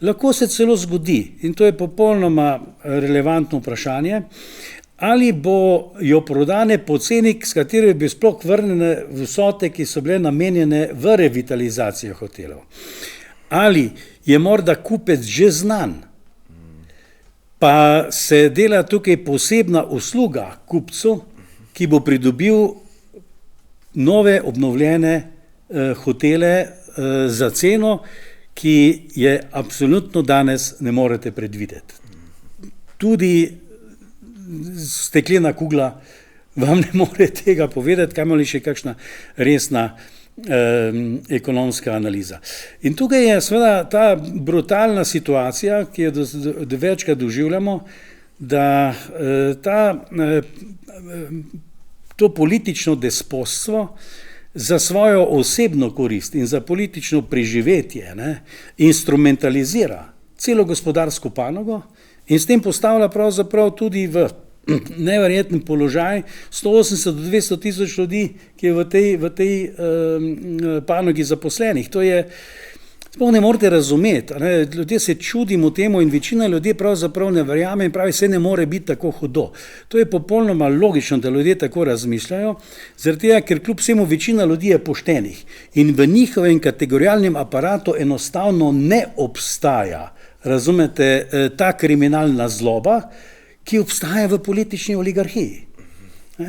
B: Lahko se celo zgodi, in to je popolnoma relevantno vprašanje, ali bojo prodane po ceni, s katero bi sploh vrnjene vsote, ki so bile namenjene v revitalizacijo hotelov. Ali je morda kupec že znan, pa se dela tukaj posebna usluga kupcu, ki bo pridobil nove obnovljene hotele za ceno, ki je absolutno danes ne morete predvideti. Tudi steklena kugla vam ne more tega povedati, kamoli še kakšna resna ekonomska analiza. In tukaj je seveda ta brutalna situacija, ki jo večkrat doživljamo, da to politično despotstvo za svojo osebno korist in za politično preživetje instrumentalizira celo gospodarsko panogo in s tem postavlja pravzaprav tudi v neverjeten položaj 180 do 200 tisoč ljudi, ki je v tej panogi zaposlenih. To je sploh ne morete razumeti. Ne? Ljudje se čudimo temu in večina ljudi pravzaprav ne verjame in pravi, se ne more biti tako hudo. To je popolnoma logično, da ljudje tako razmišljajo, zaradi tega, ker kljub vsemu večina ljudi je poštenih in v njihovem kategorijalnem aparatu enostavno ne obstaja, razumete, ta kriminalna zloba, ki obstaja v politični oligarhiji,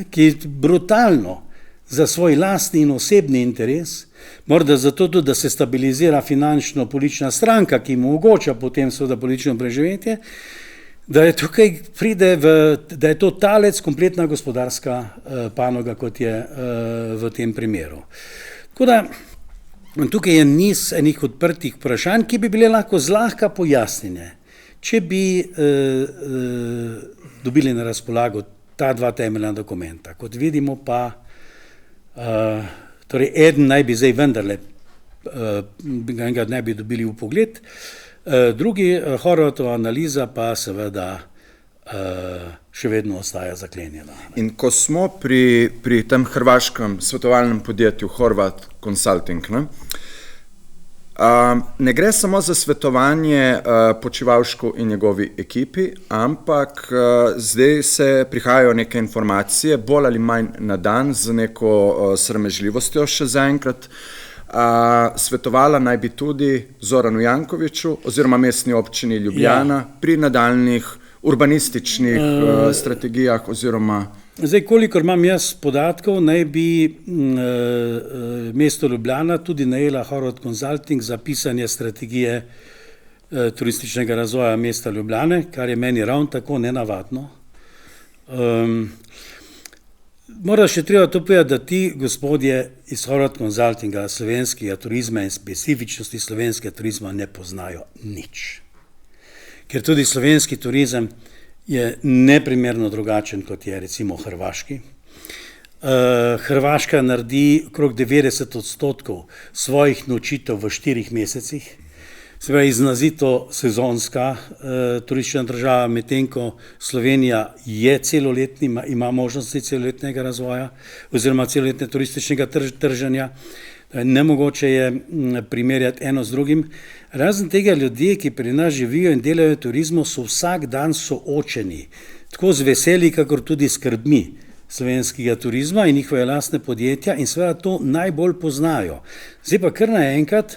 B: ki brutalno za svoj lastni in osebni interes, morda zato tudi, da se stabilizira finančno-politična stranka, ki mu omogoča potem seveda politično preživetje, da je tukaj da je to talec kompletna gospodarska panoga, kot je v tem primeru. Tako da tukaj je niz enih odprtih vprašanj, ki bi bile lahko zlahka pojasnjene, če bi dobili na razpolago ta dva temeljna dokumenta. Kot vidimo pa, torej eden naj bi zdaj vendarle, ga ne bi dobili v pogled, drugi Horvatova analiza pa seveda še vedno ostaja zaklenjena.
A: In ko smo pri tem hrvaškem svetovalnem podjetju Horvat Consulting, ne gre samo za svetovanje Počivalšku in njegovi ekipi, ampak zdaj se prihajajo neke informacije, bolj ali manj na dan, z neko sramežljivostjo še zaenkrat. Svetovala naj bi tudi Zoranu Jankoviću oziroma mestni občini Ljubljana pri nadaljnih urbanističnih strategijah oziroma...
B: Zdaj, kolikor imam jaz podatkov, naj bi mesto Ljubljana tudi najela Horvat Consulting za pisanje strategije turističnega razvoja mesta Ljubljane, kar je meni ravno tako nenavadno. Mora še treba to povedati, da ti gospodje iz Horvat Consultinga slovenskega turizma in specifičnosti slovenskega turizma ne poznajo nič. Ker tudi slovenski turizem je neprimerno drugačen, kot je recimo hrvaški. Hrvaška naredi okrog 90% svojih nočitev v 4 mesecih, se pravi iznazito sezonska turistična država, medtem ko Slovenija je celoletni, ima možnosti celoletnega razvoja oziroma celoletne turističnega trženja. Nemogoče je primerjati eno z drugim. Razen tega ljudje, ki pri nas živijo in delajo v turizmu, so vsak dan soočeni, tako z veseli, kakor tudi skrbmi slovenskega turizma in njihove lastne podjetja in seveda to najbolj poznajo. Zdaj pa kar naenkrat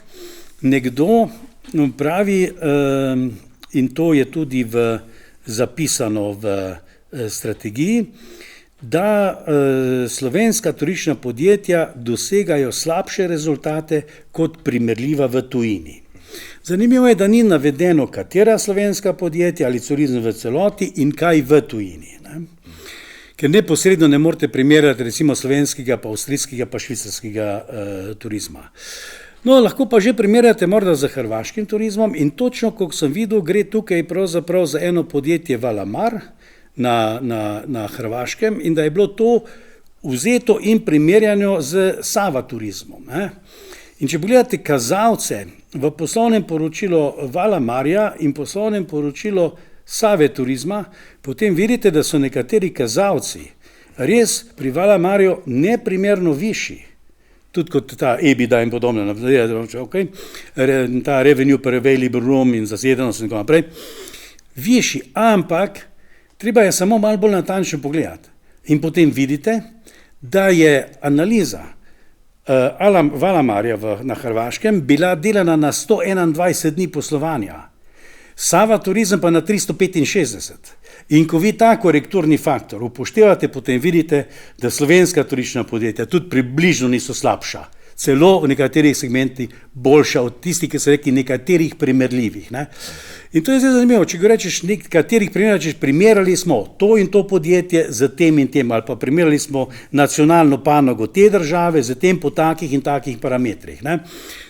B: nekdo pravi, in to je tudi zapisano v strategiji, da slovenska turistična podjetja dosegajo slabše rezultate kot primerljiva v tujini. Zanimivo je, da ni navedeno, katera slovenska podjetja ali turizem v celoti in kaj v tujini. Ker neposredno ne morete primerjati recimo slovenskega, pa avstrijskega, pa švicarskega turizma. No, lahko pa že primerjate morda z hrvaškim turizmom in točno, kot sem videl, gre tukaj pravzaprav za eno podjetje Valamar na Hrvaškem in da je bilo to vzeto in primerjano z Sava turizmom. In če pogledate kazalce v poslovnem poročilu Valamarja in poslovnem poročilu Save turizma, potem vidite, da so nekateri kazalci res pri Valamarju neprimerno višji, tudi kot ta EBITDA in podobno, okay? Ta revenue per available room in zasedenost in tako naprej, višji, ampak treba je samo malo bolj natančno pogledati. In potem vidite, da je analiza Valamarja na Hrvaškem bila delana na 121 dni poslovanja, Sava turizem pa na 365. In ko vi ta korekturni faktor upoštevate, potem vidite, da slovenska turistična podjetja tudi približno niso slabša, celo v nekaterih segmentih boljša od tistih, ki so rekli nekaterih primerljivih. Ne? In to je zelo zanimivo, če rečeš nekaterih primerjali, primerjali smo to in to podjetje z tem in tem, ali pa primerjali smo nacionalno panogo te države z tem po takih in takih parametrih. Ne?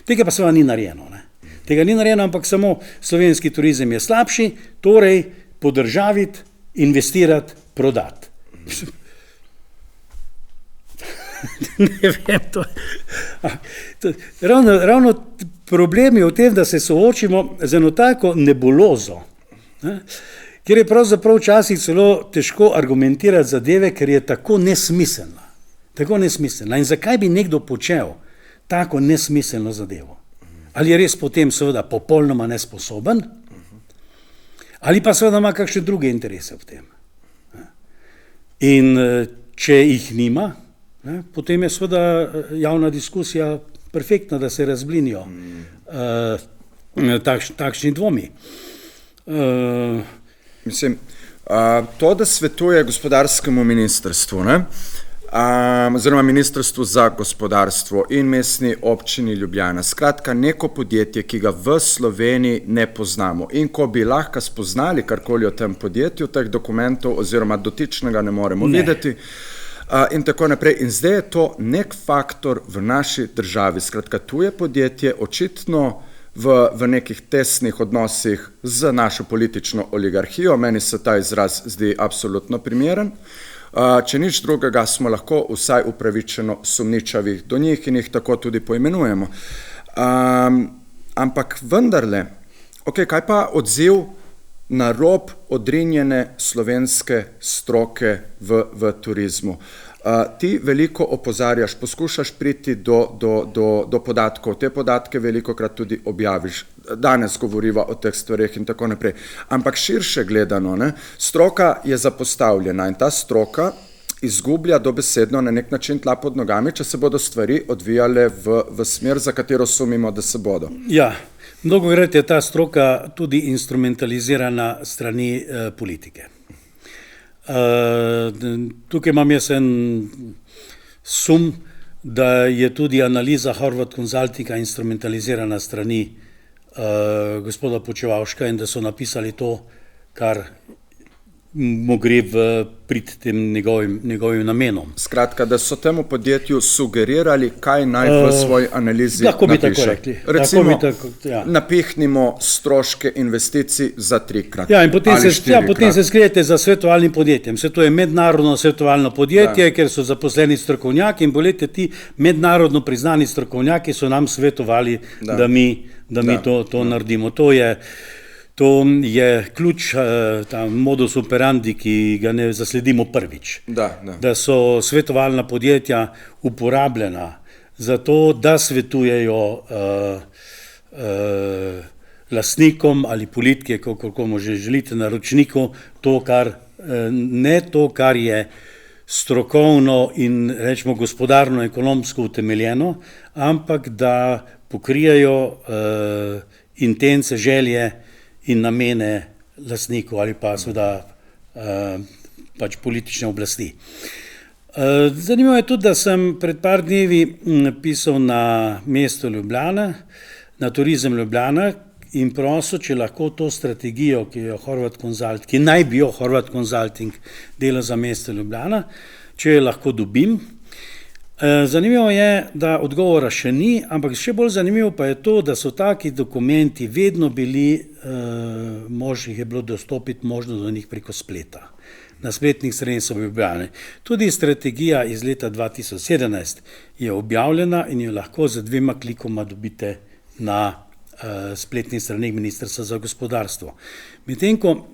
B: Tega pa seveda ni narejeno. Ne? Tega ni narejeno, ampak samo slovenski turizem je slabši, torej podržaviti, investirati, prodati. Ne vem, ravno problem je v tem, da se soočimo z eno tako nebulozo, kjer je pravzaprav včasih celo težko argumentirati zadeve, ker je tako nesmiselna. Tako nesmiselna. In zakaj bi nekdo počel tako nesmiselno zadevo? ali je res potem seveda popolnoma nesposoben, ali pa seveda ima kakšne druge interese v tem. In če jih nima, potem je seveda javna diskusija perfektna, da se razblinijo takšni dvomi.
A: Mislim, to, da svetuje gospodarskemu ministrstvu, oziroma ministrstvu za gospodarstvo in mestni občini Ljubljana, skratka neko podjetje, ki ga v Sloveniji ne poznamo, in ko bi lahko spoznali karkoli o tem podjetju, teh dokumentov oziroma dotičnega ne moremo videti, in tako naprej. In zdaj je to nek faktor v naši državi. Skratka, tu je podjetje očitno v nekih tesnih odnosih z našo politično oligarhijo. Meni se ta izraz zdi absolutno primeren. Če nič drugega, smo lahko vsaj upravičeno sumničavi do njih in jih tako tudi poimenujemo. Ampak vendarle, kaj pa odziv na rob odrinjene slovenske stroke v turizmu? Ti veliko opozarjaš, poskušaš priti do podatkov, te podatke velikokrat tudi objaviš. Danes govoriva o teh stvareh in tako naprej. Ampak širše gledano, stroka je zapostavljena in ta stroka izgublja dobesedno na nek način tla pod nogami, če se bodo stvari odvijale v smer, za katero sumimo, da se bodo.
B: Ja, mnogokrat je ta stroka tudi instrumentalizirana strani politike. Tukaj imam jaz en sum, da je tudi analiza Horvat Consultinga instrumentalizirana strani gospoda Počivavška in da so napisali to, kar mu gre v prid tem njegovim namenom.
A: Skratka, da so temu podjetju sugerirali, kaj naj v svoji analizi napiše.
B: Lahko bi tako rekli.
A: Recimo, napihnimo stroške investicij za 3-krat.
B: Ja, in potem se skrijete za svetovalnim podjetjem. Se to je mednarodno svetovalno podjetje, ker so zaposleni strokovnjaki in bolete ti mednarodno priznani strokovnjaki so nam svetovali, da mi to naredimo. To je ključ, ta modus operandi, ki ga ne zasledimo prvič. Da so svetovalna podjetja uporabljena za to, da svetujejo lastnikom ali politike, kako že želite, naročniku, ne to, kar je strokovno in rečemo gospodarno, ekonomsko utemeljeno, ampak da pokrijajo intence, želje in namene lastnikov ali pa seveda pač politične oblasti. Zanimivo je tudi, da sem pred par dnevi pisal na mesto Ljubljana, na Turizem Ljubljana in prosil, če lahko to strategijo, ki naj bi jo Horvat Consulting dela za mesto Ljubljana, če jo lahko dobim. Zanimivo je, da odgovora še ni, ampak še bolj zanimivo pa je to, da so taki dokumenti vedno bili, jih je bilo dostopiti možno do njih preko spleta. Na spletnih straneh so bili objavljeni. Tudi strategija iz leta 2017 je objavljena in jo lahko z 2 klikoma dobite na spletnih straneh Ministrstva za gospodarstvo. Medtem ko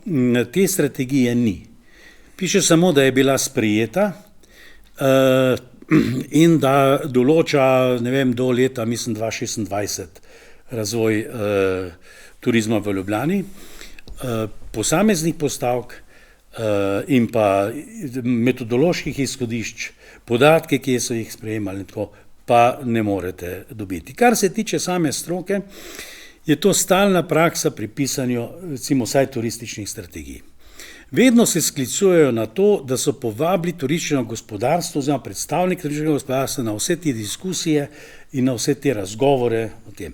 B: te strategije ni. Piše samo, da je bila sprejeta in da določa, do leta, mislim, 2026 razvoj turizma v Ljubljani, posameznih postavk in pa metodoloških izhodišč, podatke, ki so jih sprejemali, pa ne morete dobiti. Kar se tiče same stroke, je to stalna praksa pri pisanju, recimo, vsaj turističnih strategij. Vedno se sklicujejo na to, da so povabili turistično gospodarstvo oziroma predstavnike turističnega gospodarstva na vse te diskusije in na vse te razgovore o tem.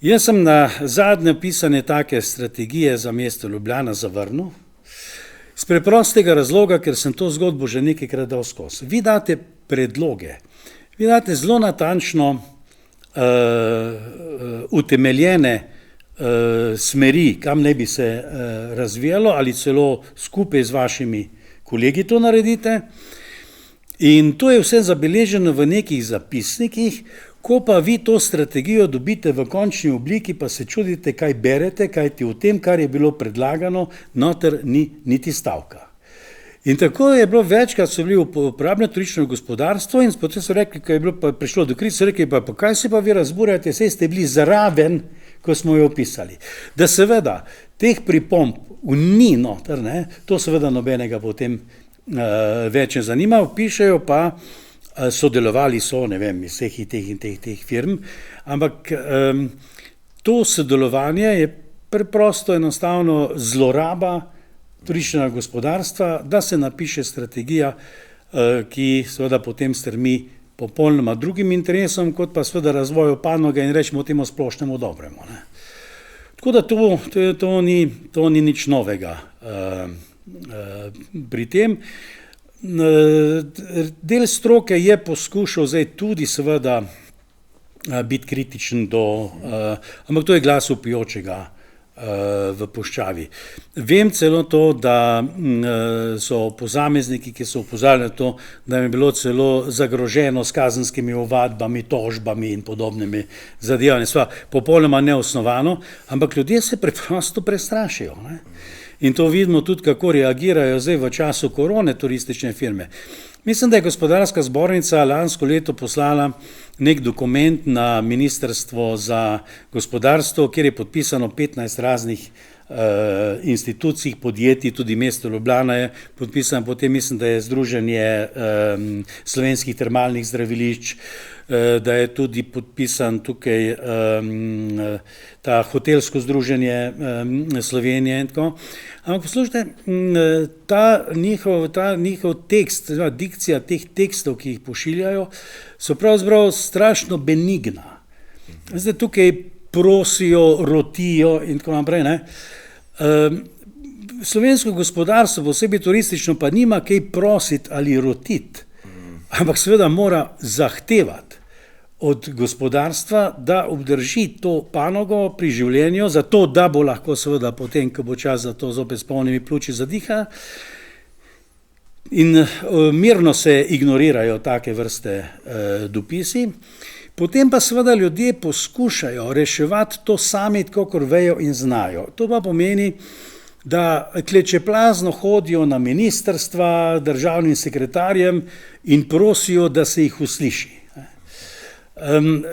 B: Jaz sem na zadnje pisanje take strategije za mesto Ljubljana zavrnil, z preprostega razloga, ker sem to zgodbo že nekajkrat dal skozi. Vi date predloge, vi date zelo natančno utemeljene smeri, kam ne bi se razvijalo ali celo skupaj z vašimi kolegi to naredite. In to je vse zabeleženo v nekih zapisnikih, ko pa vi to strategijo dobite v končni obliki, pa se čudite, kaj berete, kajti v tem, kar je bilo predlagano, noter ni niti stavka. In tako je bilo večkrat, so bili uporabljeno turistično gospodarstvo in potem so rekli, ko je bilo pa prišlo do krize, so rekli, pa kaj se pa vi razburjate, saj ste bili zraven, ko smo jo opisali. Da seveda teh pripomb ni noter, ne, to seveda nobenega potem več ne zanima, pišejo pa, sodelovali so, ne vem, iz vseh teh firm, ampak to sodelovanje je preprosto enostavno zloraba turističnega gospodarstva, da se napiše strategija, ki seveda potem strmi popolnoma drugim interesom, kot pa seveda razvoju panoge in rečemo temu splošnemu dobremu. Ne. Tako da to ni nič novega pri tem. Del stroke je poskušal zdaj tudi seveda biti kritičen ampak to je glas vpijočega v puščavi. Vem celo to, da so posamezniki, ki so opozarjali na to, da je bilo celo zagroženo s kazenskimi ovadbami, tožbami in podobnimi zadevami. Popolnoma neosnovano, ampak ljudje se preprosto prestrašijo. Ne? In to vidimo tudi, kako reagirajo zdaj v času korone turistične firme. Mislim, da je Gospodarska zbornica lansko leto poslala nek dokument na Ministrstvo za gospodarstvo, kjer je podpisano 15 raznih institucij, podjetij, tudi mesto Ljubljana je podpisano, potem mislim, da je Združenje slovenskih termalnih zdravilišč, da je tudi podpisan tukaj ta hotelsko združenje Slovenije in tako. Ampak poslušajte, ta njihov tekst, dikcija teh tekstov, ki jih pošiljajo, so pravzaprav strašno benigna. Zdaj tukaj prosijo, rotijo in tako naprej, ne. Slovensko gospodarstvo, posebej turistično, pa nima kaj prositi ali rotiti, ampak seveda mora zahtevati od gospodarstva, da obdrži to panogo pri življenju, zato da bo lahko seveda potem, ko bo čas za to zopet s polnimi pljuči zadiha. In mirno se ignorirajo take vrste dopisi. Potem pa seveda ljudje poskušajo reševati to sami, kakor vejo in znajo. To pa pomeni, da klečeplazno hodijo na ministrstva državnim sekretarjem in prosijo, da se jih usliši.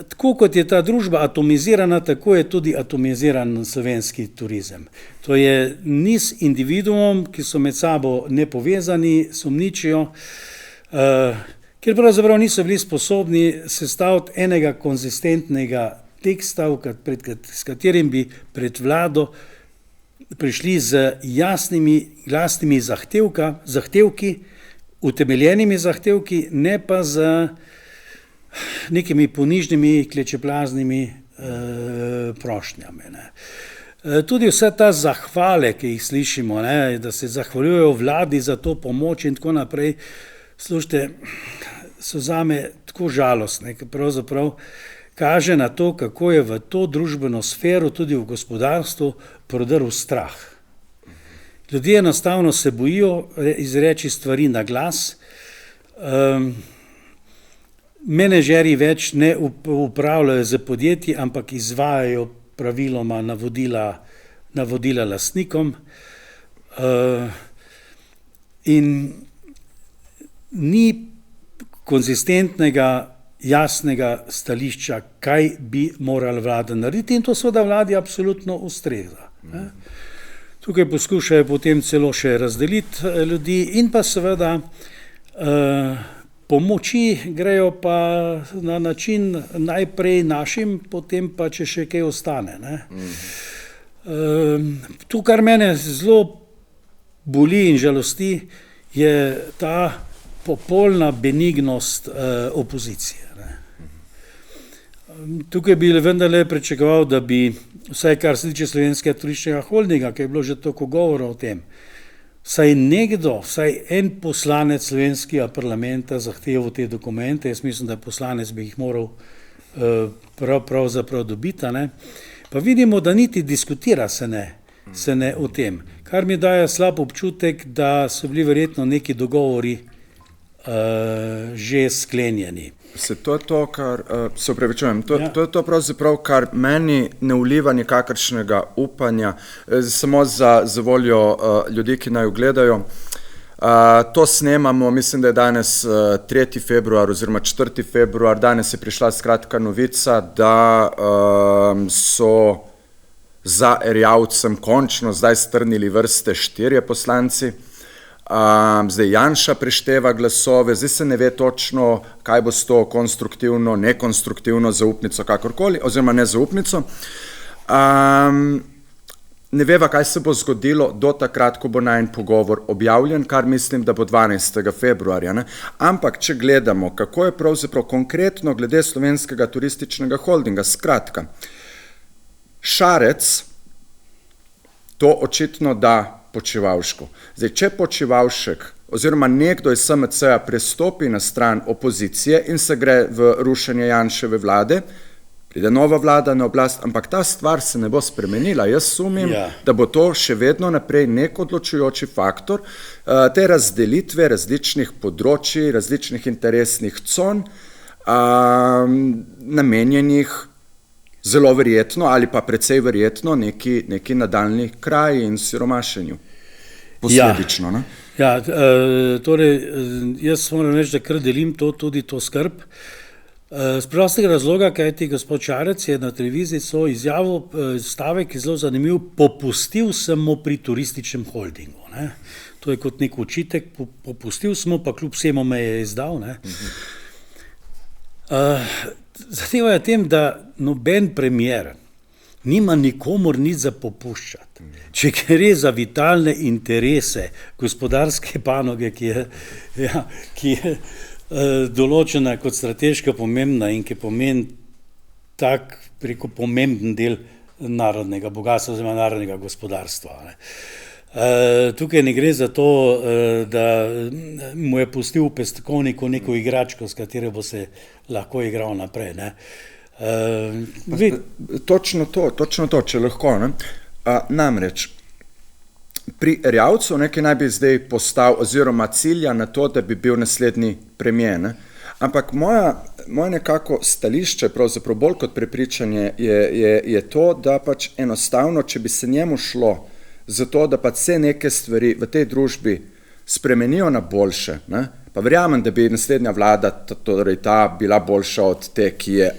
B: Tako kot je ta družba atomizirana, tako je tudi atomiziran slovenski turizem. To je niz individuum, ki so med sabo nepovezani, sumničijo, ker pravzaprav niso bili sposobni sestaviti enega konzistentnega teksta, s katerim bi pred vlado prišli z jasnimi, glasnimi zahtevki, utemeljenimi zahtevki, ne pa z nekimi ponižnimi, klečeplaznimi prošnjami. Ne. Tudi vse ta zahvale, ki jih slišimo, ne, da se zahvaljujejo vladi za to pomoč in tako naprej, slušajte, so zame tako žalostne, ker pravzaprav kaže na to, kako je v to družbeno sfero, tudi v gospodarstvu, prodrl strah. Ljudje enostavno se bojijo izreči stvari na glas, menedžerji več ne upravljajo z podjetji, ampak izvajajo praviloma navodila lastnikom in ni konzistentnega, jasnega stališča, kaj bi morala vlada narediti in to seveda vladi absolutno ustreza. Tukaj poskušajo potem celo še razdeliti ljudi in pa seveda pomoči grejo pa na način najprej našim, potem pa če še kaj ostane. Ne. To, kar mene zelo boli in žalosti, je ta popolna benignost opozicije. Ne. Tukaj bi vendarle pričakoval, da bi, vsaj kar se tiče Slovenskega turističnega holdinga, ki je bilo že toliko govora o tem, vsaj en poslanec slovenskega parlamenta zahteval te dokumente, jaz mislim, da poslanec bi jih moral pravzaprav dobiti, ne. Pa vidimo, da niti diskutira se ne o tem, kar mi daje slab občutek, da so bili verjetno neki dogovori že sklenjeni.
A: To je to, kar se upravičujem, to je to pravzaprav, kar meni ne vliva nikakršnega upanja, samo za voljo ljudi, ki naj gledajo. To snemamo, mislim, da je danes 3. februar oziroma 4. februar. Danes je prišla skratka novica, da so za Erjavcem končno zdaj strnili vrste 4 poslanci. Zdaj Janša prešteva glasove, zdaj se ne ve točno, kaj bo s to konstruktivno, nekonstruktivno zaupnico, kakorkoli, oziroma nezaupnico. Ne veva, kaj se bo zgodilo do takrat, ko bo najin pogovor objavljen, kar mislim, da bo 12. februarja. Ne? Ampak, če gledamo, kako je pravzaprav konkretno glede Slovenskega turističnega holdinga, skratka, Šarec to očitno da Počivalšku. Zdaj, če Počivalšek oziroma nekdo iz SMC-ja prestopi na stran opozicije in se gre v rušenje Janševe vlade, pride nova vlada na oblast, ampak ta stvar se ne bo spremenila. Jaz sumim, da bo to še vedno naprej nek odločujoči faktor te razdelitve različnih področji, različnih interesnih con, namenjenih zelo verjetno ali pa precej verjetno neki nadaljni kraji in siromašenju. Posledično, ne?
B: Torej, jaz moram reči, da kar delim tudi to skrb. Z prostega razloga, kajti gospod Šarec je na televiziji so izjavil stavek, ki je zelo zanimiv, popustil sem mu pri turističnem holdingu. Ne? To je kot nek očitek, popustil smo, pa kljub vsemu me je izdal. Ne? Zadeva je tem, da noben premier nima nikomor nič za popuščati. Če gre za vitalne interese gospodarske panoge, ki je določena kot strateško pomembna in ki pomeni tak preko pomemben del narodnega bogatstva oziroma narodnega gospodarstva. Ne. Tukaj ne gre za to, da mu je pustil v peskovniku neko igračko, s katero bo se lahko igral naprej. Ne.
A: Točno to, če lahko. Ne. Namreč, pri Erjavcu nekaj naj bi zdaj postal oziroma cilja na to, da bi bil naslednji premier. Ne. Ampak moje nekako stališče, pravzaprav bolj kot prepričanje, je to, da pač enostavno, če bi se njemu šlo zato, da pa vse neke stvari v tej družbi spremenijo na boljše, ne? Pa verjamem, da bi naslednja vlada, torej ta, bila boljša od te, ki je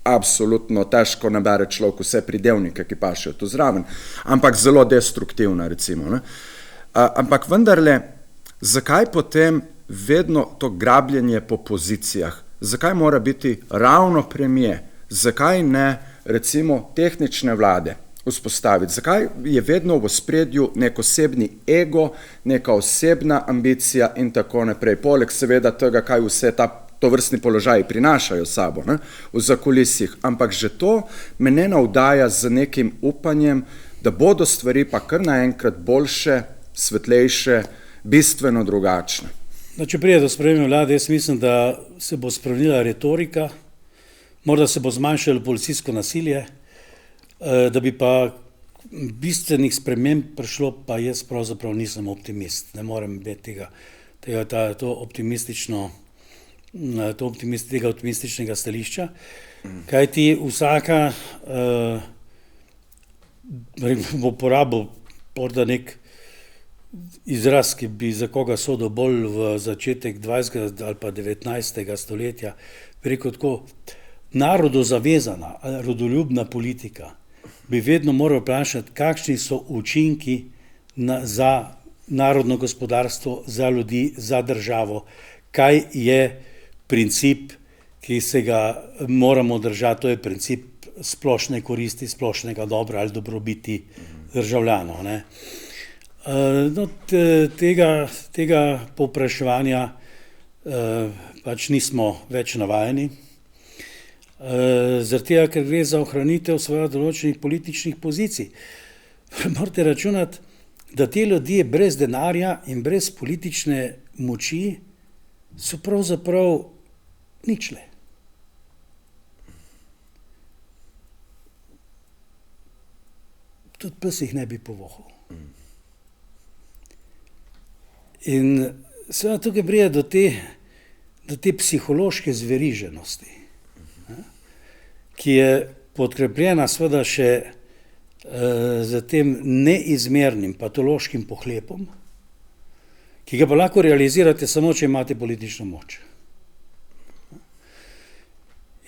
A: absolutno težko nabere človek vse pridevnike, ki pašejo tu zraven, ampak zelo destruktivna, recimo. Ne? Ampak vendarle, zakaj potem vedno to grabljenje po pozicijah? Zakaj mora biti ravno premier? Zakaj ne, recimo, tehnične vlade vzpostaviti? Zakaj je vedno v ospredju nek osebni ego, neka osebna ambicija in tako naprej? Poleg seveda tega, kaj vse to vrstni položaji prinašajo sabo, ne, v zakulisjih. Ampak že to me ne navdaja z nekim upanjem, da bodo stvari pa kar naenkrat boljše, svetlejše, bistveno drugačne.
B: Če pride do spremembe vlade, jaz mislim, da se bo spremenila retorika, morda se bo zmanjšalo policijsko nasilje, da bi pa bistvenih sprememb prišlo, pa jaz pravzaprav nisem optimist. Ne morem biti tega optimističnega stališča, kajti vsaka bo porabil morda nek izraz, ki bi za koga sodil bolj v začetek 20. ali pa 19. stoletja, preko tako narodu zavezana, rodoljubna politika, bi vedno moral vprašati, kakšni so učinki za narodno gospodarstvo, za ljudi, za državo, kaj je princip, ki se ga moramo držati, to je princip splošne koristi, splošnega dobra ali dobrobiti državljanov. Ne. Tega povpraševanja pač nismo več navajeni, zaradi tega, ker gre za ohranitev svojih določenih političnih pozicij. Morate računati, da te ljudje brez denarja in brez politične moči so pravzaprav ničle. Tudi pes jih ne bi povohal. In seveda tukaj pride do te psihološke zveriženosti, ki je podkrepljena seveda še za tem neizmernim patološkim pohlepom, ki ga pa lahko realizirate samo, če imate politično moč.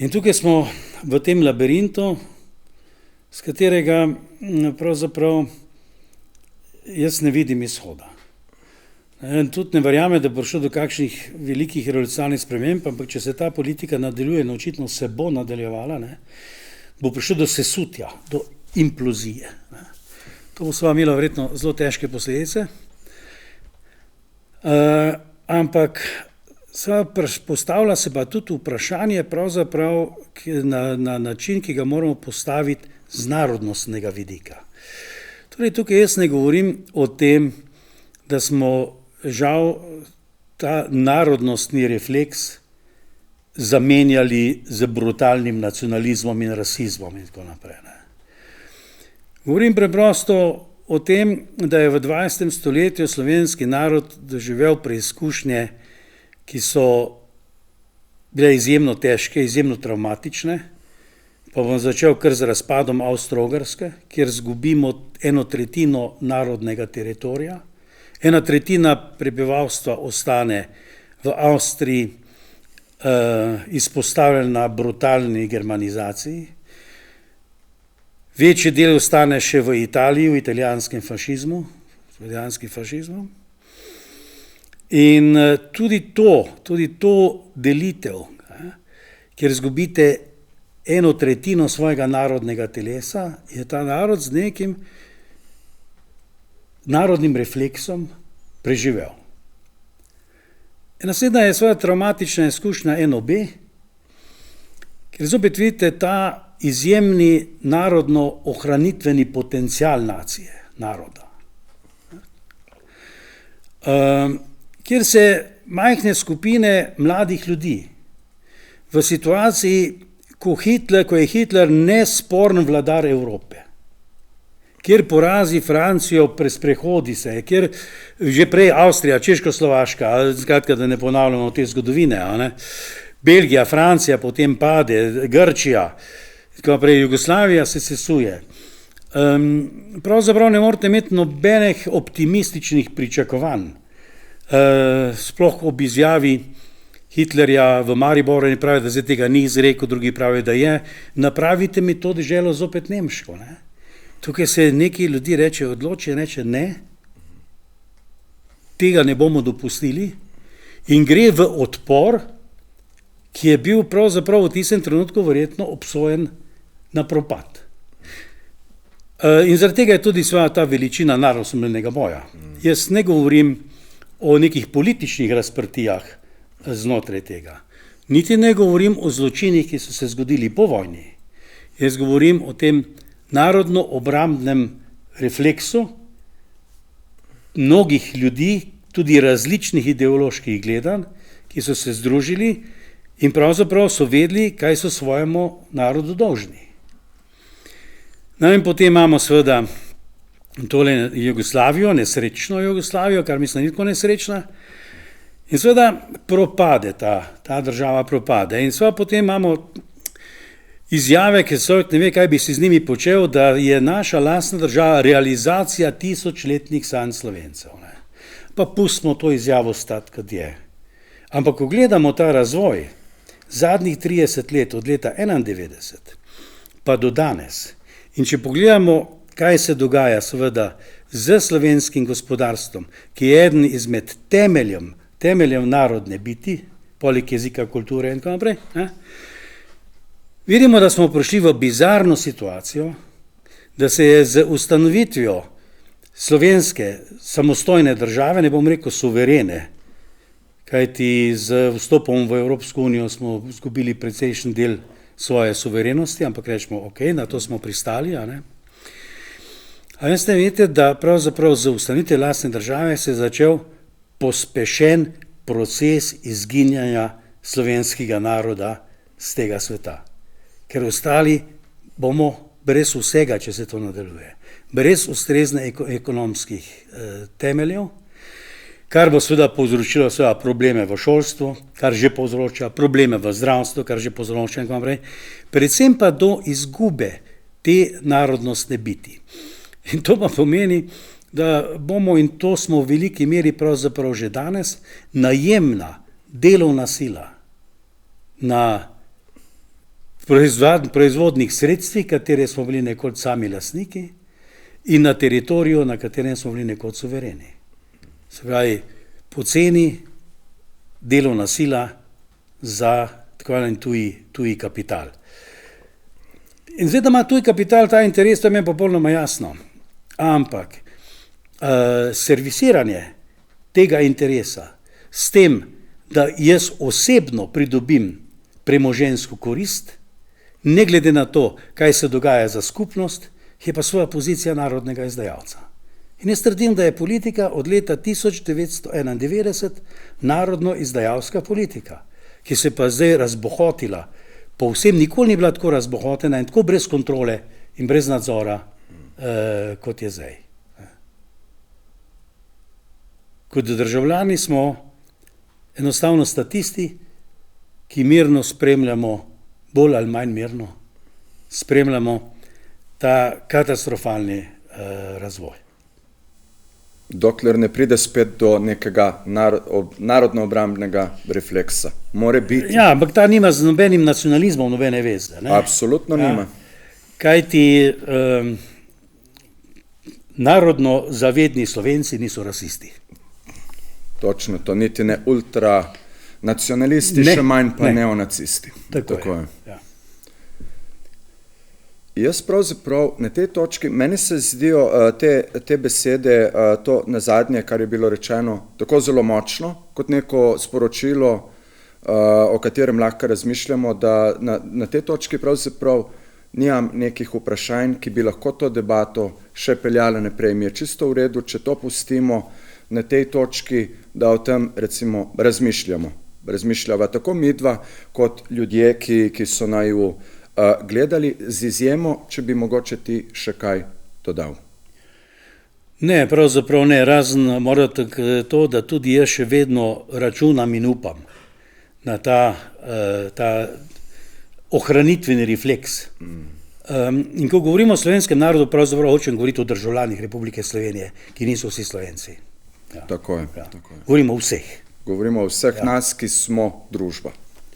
B: In tukaj smo v tem labirintu, z katerega pravzaprav jaz ne vidim izhoda. In tudi ne verjamem, da bo prišlo do kakšnih velikih revolucionarnih sprememb, ampak če se ta politika nadaljuje, očitno se bo nadaljevala, bo prišlo do sesutja, do implozije. To bo sva imela verjetno zelo težke posledice, ampak postavlja se pa tudi vprašanje pravzaprav na način, ki ga moramo postaviti z narodnostnega vidika. Torej, tukaj jaz ne govorim o tem, da smo žal ta narodnostni refleks zamenjali z brutalnim nacionalizmom in rasizmom in tako naprej. Govorim preprosto o tem, da je v 20. stoletju slovenski narod doživel preizkušnje, ki so bile izjemno težke, izjemno travmatične, pa bom začel kar z razpadom Avstro-Ogrske, kjer izgubimo 1/3 narodnega teritorija, 1/3 prebivalstva ostane v Avstriji izpostavljena brutalni germanizaciji, večji del ostane še v Italiji, v italijanskem fašizmu, in tudi to delitev, kjer izgubite 1/3 svojega narodnega telesa, je ta narod z nekim narodnim refleksom preživel. Naslednja je svoja travmatična izkušnja NOB, ker zopet vidite ta izjemni narodno-ohranitveni potencial nacije, naroda. Kjer se majhne skupine mladih ljudi v situaciji, ko je Hitler nesporen vladar Evrope, kjer porazi Francijo, sprehodi se, kjer že prej Avstrija, Češko-Slovaška, skratka, da ne ponavljamo te zgodovine, Belgija, Francija, potem pade, Grčija, tako naprej, Jugoslavija se sesuje. Pravzaprav ne morete imeti nobenih optimističnih pričakovanj, sploh ob izjavi Hitlerja v Mariboru, in pravi, da zdaj tega ni izrekel, drugi pravi, da je, napravite mi to deželo zopet nemško. Tukaj se neki ljudi odloči, reče ne, tega ne bomo dopustili in gre v odpor, ki je bil pravzaprav v tistem trenutku verjetno obsojen na propad. In zaradi tega je tudi ta veličina narodnoosamosvojilnega boja. Jaz ne govorim o nekih političnih razprtijah znotraj tega. Niti ne govorim o zločinih, ki so se zgodili po vojni. Jaz govorim o tem narodno-obrambnem refleksu mnogih ljudi, tudi različnih ideoloških gledanj, ki so se združili in pravzaprav so vedeli, kaj so svojemu narodu dolžni. In potem imamo seveda tole Jugoslavijo, nesrečno Jugoslavijo, kar mislim, ni tako nesrečna. In seveda propade ta država propade. In seveda potem imamo izjave, ki so, ne ve, kaj bi si z njimi počel, da je naša lastna država realizacija tisočletnih sanj Slovencev. Pa pustimo to izjavo stati, kot je. Ampak ko gledamo ta razvoj zadnjih 30 let, od leta 91 pa do danes, in če pogledamo, kaj se dogaja seveda z slovenskim gospodarstvom, ki je eden izmed temeljem narodne biti, poleg jezika, kulture in tako naprej, vidimo, da smo prišli v bizarno situacijo, da se je z ustanovitvijo slovenske samostojne države, ne bom rekel suverene, kajti z vstopom v Evropsko unijo smo izgubili precejšen del svoje suverenosti, ampak rečemo, ok, na to smo pristali. A veste, vidite, da pravzaprav z ustanovitvijo lastne države se je začel pospešen proces izginjanja slovenskega naroda z tega sveta. Ker ostali bomo brez vsega, če se to nadaljuje, brez ustrezne ekonomskih temeljev, kar bo seveda povzročilo probleme v šolstvu, kar že povzroča probleme v zdravstvu, kar že povzroča in tako naprej, predvsem pa do izgube te narodnostne biti. In to pa pomeni, da bomo, in to smo v veliki meri pravzaprav že danes, najemna delovna sila na proizvodnih sredstvih, katere smo bili nekoč sami lastniki, in na teritoriju, na katerem smo bili nekoč suvereni. Se pravi, poceni delovna sila za tako imenovani tuji kapital. In zdaj, da ima tuji kapital ta interes, to je meni popolnoma jasno. Ampak servisiranje tega interesa s tem, da jaz osebno pridobim premoženjsko korist, ne glede na to, kaj se dogaja za skupnost, je pa svoja pozicija narodnega izdajalca. In jaz trdim, da je politika od leta 1991 narodno izdajalska politika, ki se pa zdaj razbohotila, povsem nikoli ni bila tako razbohotena in tako brez kontrole in brez nadzora, kot je zdaj. Kot državljani smo enostavno statisti, ki mirno spremljamo, bolj ali manj mirno, spremljamo ta katastrofalni razvoj.
A: Dokler ne pride spet do nekega narodno-obrambnega refleksa. More biti.
B: Ja, ampak ta nima z nobenim nacionalizmom nobene veze. Ne?
A: Absolutno nima.
B: Kajti narodno zavedni Slovenci niso rasisti.
A: Točno, to niti ne ultranacionalisti, še manj pa neonacisti.
B: Tako je. Ja.
A: Jaz pravzaprav na tej točki, meni se zdijo te besede, to nazadnje, kar je bilo rečeno, tako zelo močno, kot neko sporočilo, o katerem lahko razmišljamo, da na tej točki pravzaprav nimam nekih vprašanj, ki bi lahko to debato še peljala naprej. Mi je čisto v redu, če to pustimo na tej točki, da o tem recimo razmišljava tako midva, kot ljudje, ki so naju gledali, z izjemo, če bi mogoče ti še kaj dodal.
B: Ne, pravzaprav ne, razen morate to, da tudi jaz še vedno računam in upam na ta ohranitveni refleks. In ko govorimo o slovenskem narodu, pravzaprav hočem govoriti o državljanih Republike Slovenije, ki niso vsi Slovenci. Ja.
A: Tako je.
B: Govorimo o vseh.
A: Govorimo o vseh nas, ki smo družba.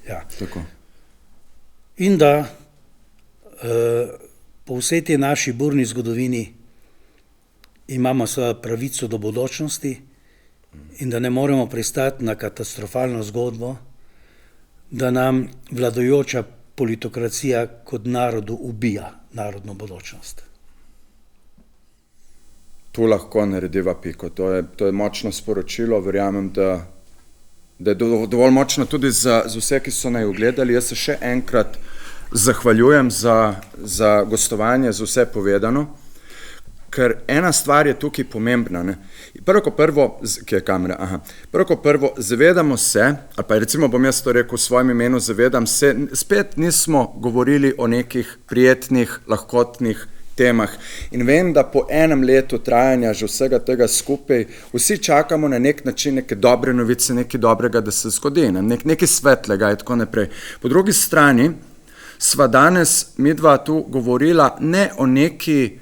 B: Ja.
A: Tako.
B: In da po vsej tej naši burni zgodovini imamo svojo pravico do bodočnosti in da ne moremo pristati na katastrofalno zgodbo, da nam vladajoča politokracija kot narodu ubija narodno bodočnost.
A: Tu lahko narediva piko. To je močno sporočilo, verjamem, da je dovolj močno tudi za vse, ki so naj ogledali. Jaz se še enkrat zahvaljujem za gostovanje, za vse povedano, ker ena stvar je tukaj pomembna. Ne? Prvo kot prvo, kje je kamera? Aha. Prvo kot prvo, zavedamo se, ali pa recimo bom jaz to rekel v svojem imenu, zavedam se, spet nismo govorili o nekih prijetnih, lahkotnih temah. In vem, da po enem letu trajanja že vsega tega skupaj, vsi čakamo na nek način neke dobre novice, nekaj dobrega, da se zgodi, nekaj svetlega in tako naprej. Po drugi strani sva danes midva tu govorila ne o neki,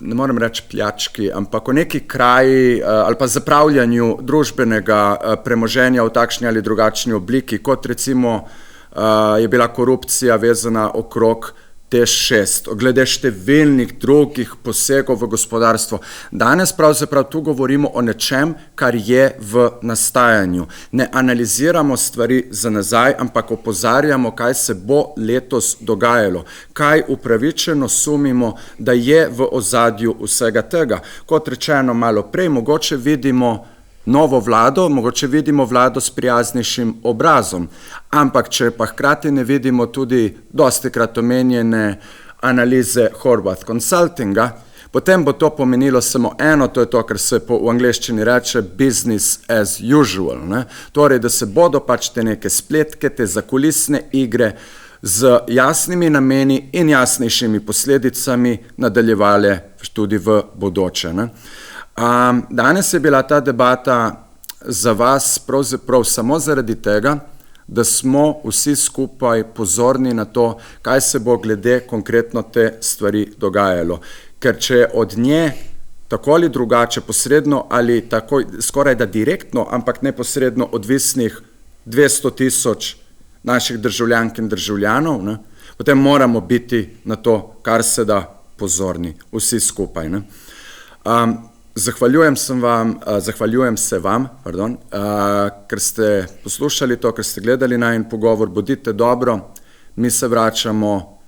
A: ne morem reči pljački, ampak o neki kraji ali pa zapravljanju družbenega premoženja v takšni ali drugačni obliki, kot recimo je bila korupcija vezana okrog TEŠ6, glede številnih drugih posegov v gospodarstvo. Danes pravzaprav tu govorimo o nečem, kar je v nastajanju. Ne analiziramo stvari za nazaj, ampak opozarjamo, kaj se bo letos dogajalo, kaj upravičeno sumimo, da je v ozadju vsega tega. Kot rečeno malo prej, mogoče vidimo novo vlado, mogoče vidimo vlado s prijaznejšim obrazom, ampak če pa hkrati ne vidimo tudi dostikrat omenjene analize Horvath Consultinga, potem bo to pomenilo samo eno, to je to, kar se v angleščini reče business as usual. Ne? Torej, da se bodo pač te neke spletke, te zakulisne igre z jasnimi nameni in jasnejšimi posledicami nadaljevale tudi v bodoče. Ne? Danes je bila ta debata za vas pravzaprav samo zaradi tega, da smo vsi skupaj pozorni na to, kaj se bo glede konkretno te stvari dogajalo. ker če od nje tako ali drugače, posredno ali tako, skoraj da direktno, ampak neposredno odvisnih 200.000 naših državljank in državljanov, ne, potem moramo biti na to, kar se da pozorni, vsi skupaj. Ne. Zahvaljujem se vam, ker ste poslušali to, ker ste gledali najin pogovor. Bodite dobro, mi se vračamo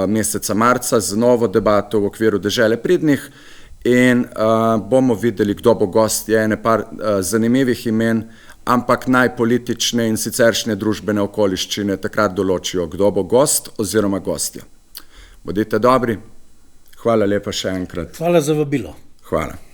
A: meseca marca z novo debato v okviru Dežele pridnih in bomo videli, kdo bo gost. Je ene par zanimivih imen, ampak najpolitične in siceršnje družbene okoliščine takrat določijo, kdo bo gost oziroma gostja. Bodite dobri, hvala lepa še enkrat.
B: Hvala za vabilo.
A: Hvala.